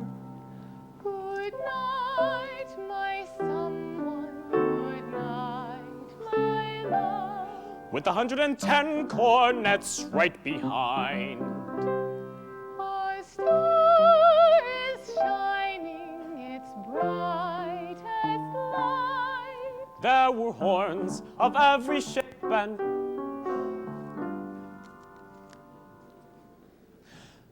Good night, my someone, good night, my love. With 110 cornets right behind. Our star is shining, it's bright as light. There were horns of every shape and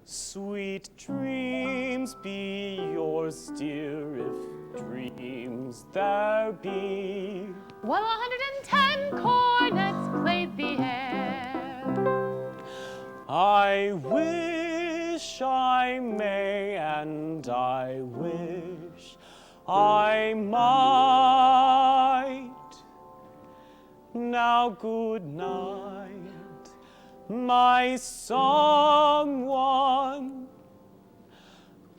sweet dreams be yours, dear, if dreams there be. While 110 cornets played the air, I wish I may, and I wish I might. Now good night, my someone.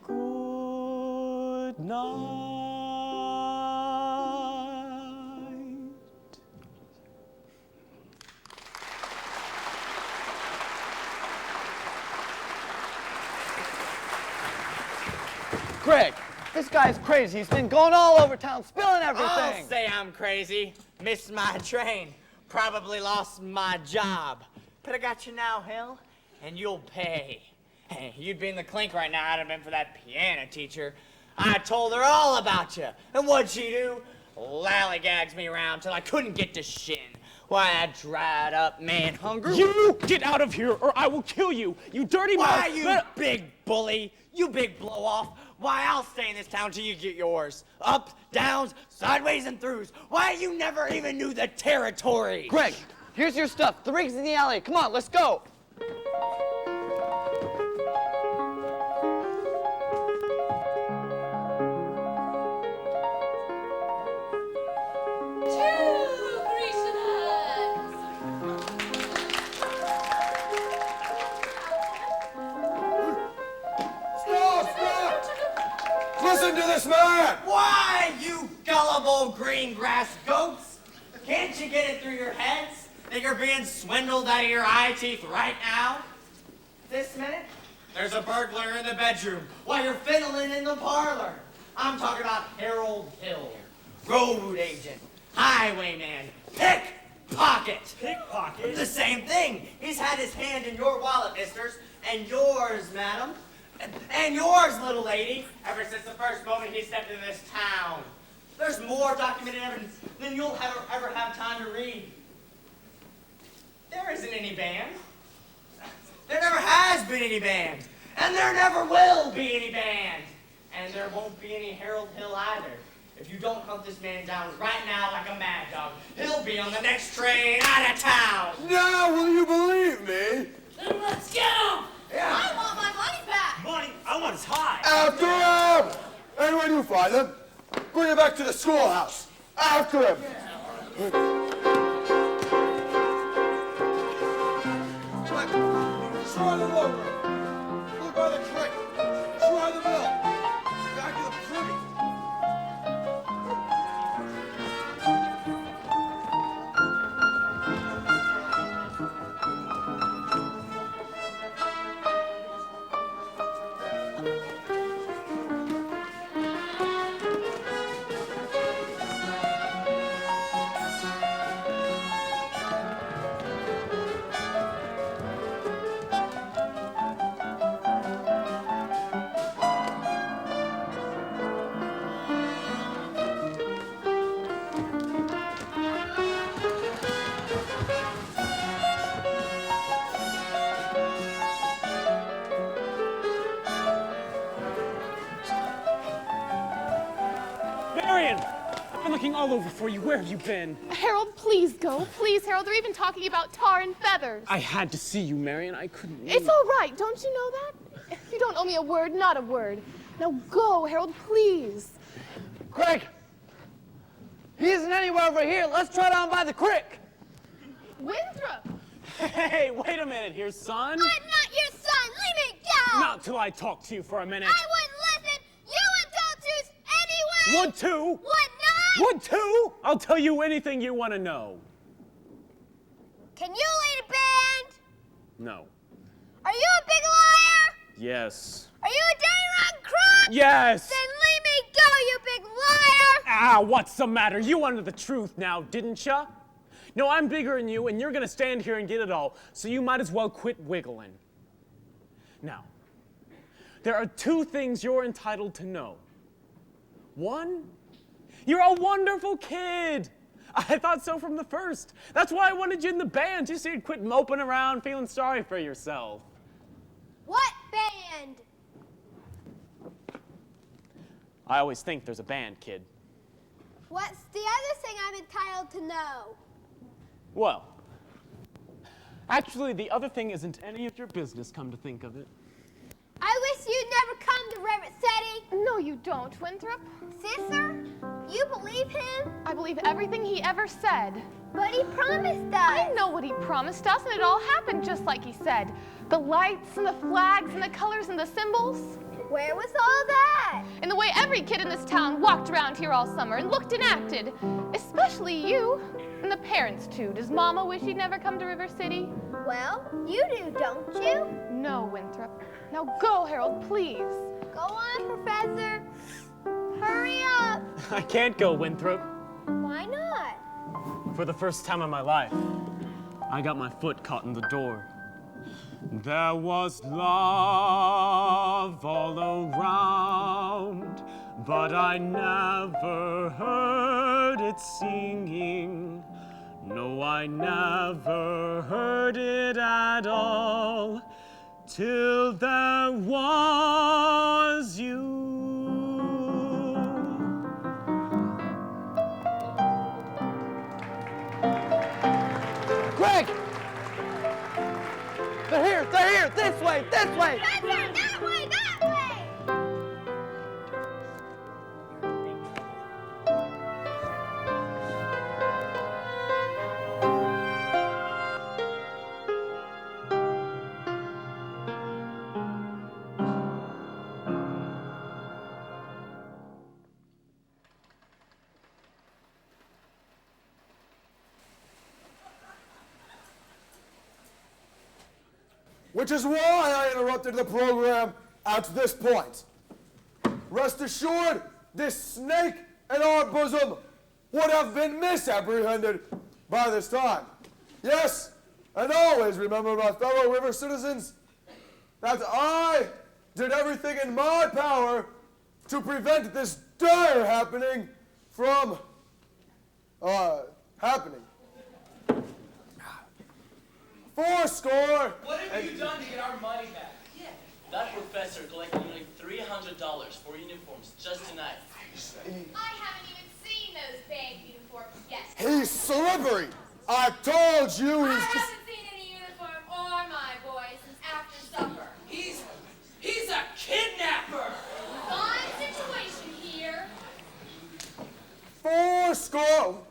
Good night. Greg, this guy's crazy. He's been going all over town, spilling everything. I'll say I'm crazy. Missed my train. Probably lost my job. But I got you now, Hill, and you'll pay. Hey, you'd be in the clink right now had it been for that piano teacher. I told her all about you. And what'd she do? Lollygags me around till I couldn't get to shin. Why, that dried up man hunger. You get out of here or I will kill you, you dirty mouth. Why, you big bully? You big blow-off. Why, I'll stay in this town till you get yours. Ups, downs, sideways, and throughs. Why, you never even knew the territory. Greg, here's your stuff. The rig's in the alley. Come on, let's go. Listen to this man! Why, you gullible green grass goats? Can't you get it through your heads that you're being swindled out of your eye teeth right now? This minute, there's a burglar in the bedroom while you're fiddling in the parlor. I'm talking about Harold Hill, road agent, highwayman, pickpocket. Pickpocket? The same thing. He's had his hand in your wallet, misters, and yours, madam. And yours, little lady, ever since the first moment he stepped into this town. There's more documented evidence than you'll ever have time to read. There isn't any band. There never has been any band. And there never will be any band. And there won't be any Harold Hill either. If you don't hunt this man down right now like a mad dog, he'll be on the next train out of town. Now will you believe me? Then let's get him! Yeah. I want my money back! Money? I want his hide. After him! And when you find him, bring him back to the schoolhouse. After him! Try the lower. Look by the creek. Try the mill. Back to the privy. looking all over for you. Where have you been? Harold, please go. Please, Harold. They're even talking about tar and feathers. I had to see you, Marion. I couldn't wait. It's all right. Don't you know that? You don't owe me a word, not a word. Now go, Harold, please. Craig! He isn't anywhere over here. Let's try down by the creek. Winthrop! Hey, wait a minute here, son. I'm not your son. Leave me go. Not till I talk to you for a minute. I wouldn't listen. You adulterers anyway. Would too. Would not. Would too. I'll tell you anything you want to know. Can you lead a band? No. Are you a big liar? Yes. Are you a dang crook? Yes. Then leave me go, you big liar. Ah, what's the matter? You wanted the truth now, didn't ya? No, I'm bigger than you, and you're gonna stand here and get it all, so you might as well quit wiggling. Now, there are two things you're entitled to know. One, you're a wonderful kid. I thought so from the first. That's why I wanted you in the band, just so you'd quit moping around feeling sorry for yourself. What band? I always think there's a band, kid. What's the other thing I'm entitled to know? Well, actually, the other thing isn't any of your business, come to think of it. I wish you'd never come to River City. No, you don't, Winthrop. Sister, you believe him? I believe everything he ever said. But he promised us. I know what he promised us, and it all happened just like he said. The lights and the flags and the colors and the symbols. Where was all that? In the way every kid in this town walked around here all summer and looked and acted. Especially you. And the parents, too. Does Mama wish he'd never come to River City? Well, you do, don't you? No, Winthrop. Now go, Harold, please. Go on, Professor. Hurry up. I can't go, Winthrop. Why not? For the first time in my life, I got my foot caught in the door. There was love all around, but I never heard it singing. No, I never heard it at all, till there was you. Greg! They're here, this way, this way! Professor, that way, that way! Which is why I interrupted the program at this point. Rest assured, this snake in our bosom would have been misapprehended by this time. Yes, and always remember, my fellow river citizens, that I did everything in my power to prevent this dire happening from happening. Fourscore! What have you done to get our money back? That professor collected nearly $300 for uniforms just tonight. I haven't even seen those band uniforms yet. He's slippery! I told you I he's just... haven't seen any uniform or my boy since after supper. He's a kidnapper! Fine situation here. Fourscore!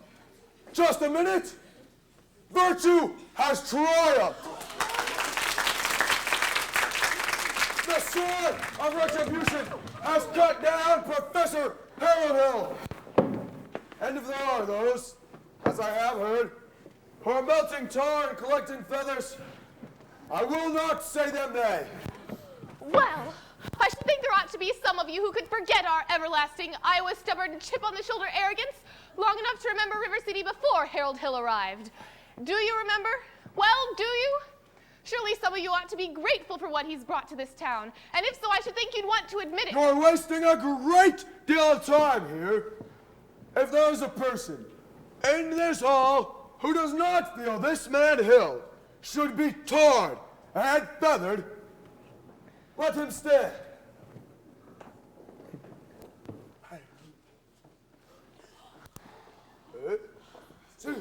Just a minute! Virtue has triumphed! The sword of retribution has cut down Professor Harold Hill! And if there are those, as I have heard, who are melting tar and collecting feathers, I will not say them nay. Well, I should think there ought to be some of you who could forget our everlasting Iowa stubborn chip-on-the-shoulder arrogance long enough to remember River City before Harold Hill arrived. Do you remember? Well, do you? Surely some of you ought to be grateful for what he's brought to this town. And if so, I should think you'd want to admit it. You're wasting a great deal of time here. If there is a person in this hall who does not feel this man Hill should be tarred and feathered, let him stand. You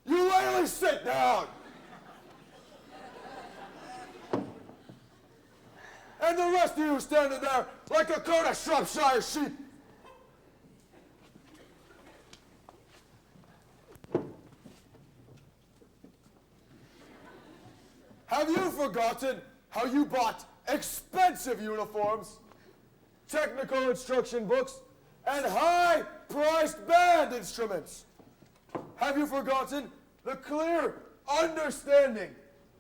lady, sit down! And the rest of you standing there like a coat of Shropshire sheep. Have you forgotten how you bought expensive uniforms, technical instruction books, and high-priced band instruments? Have you forgotten the clear understanding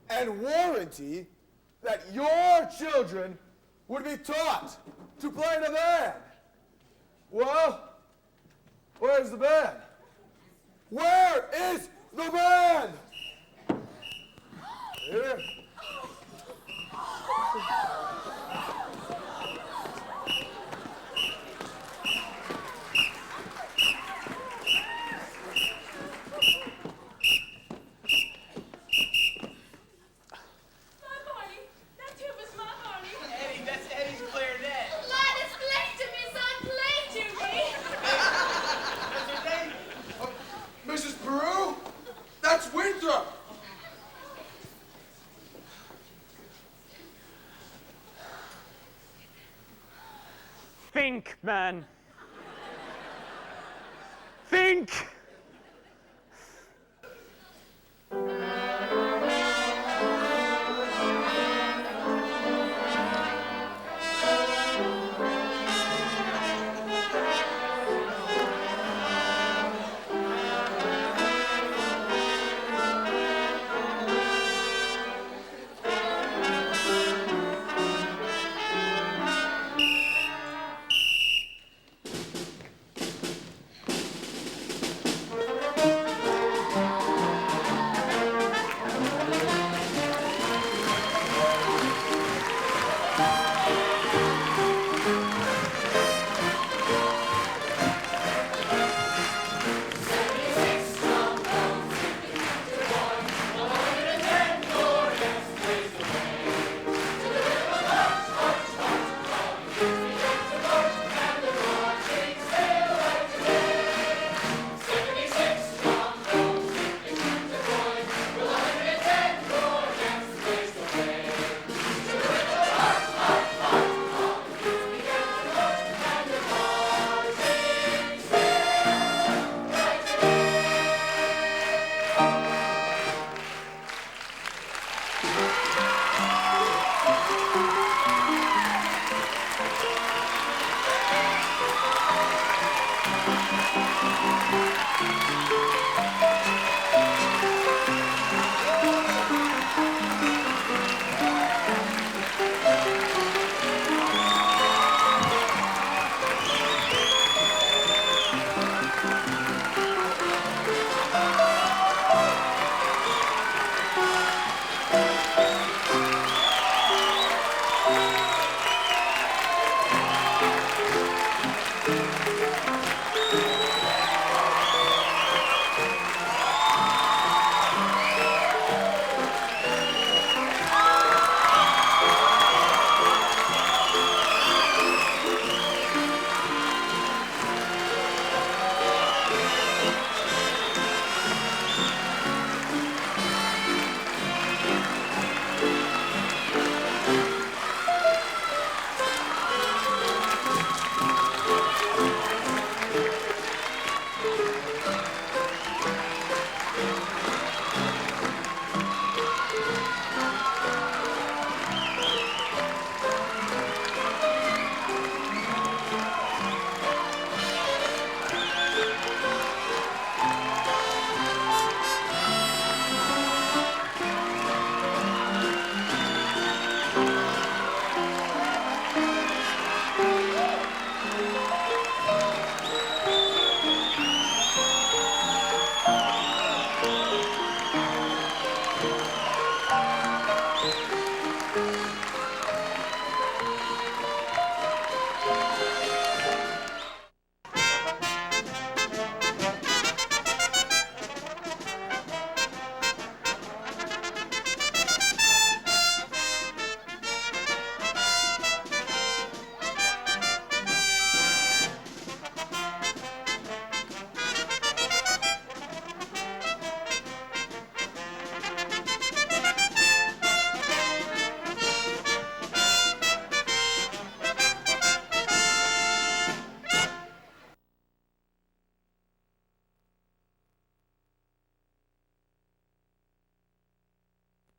and warranty that your children would be taught to play in a band? Well, where's the band? Where is the band? Here. Mrs. Peru? That's Winthrop! Think, man.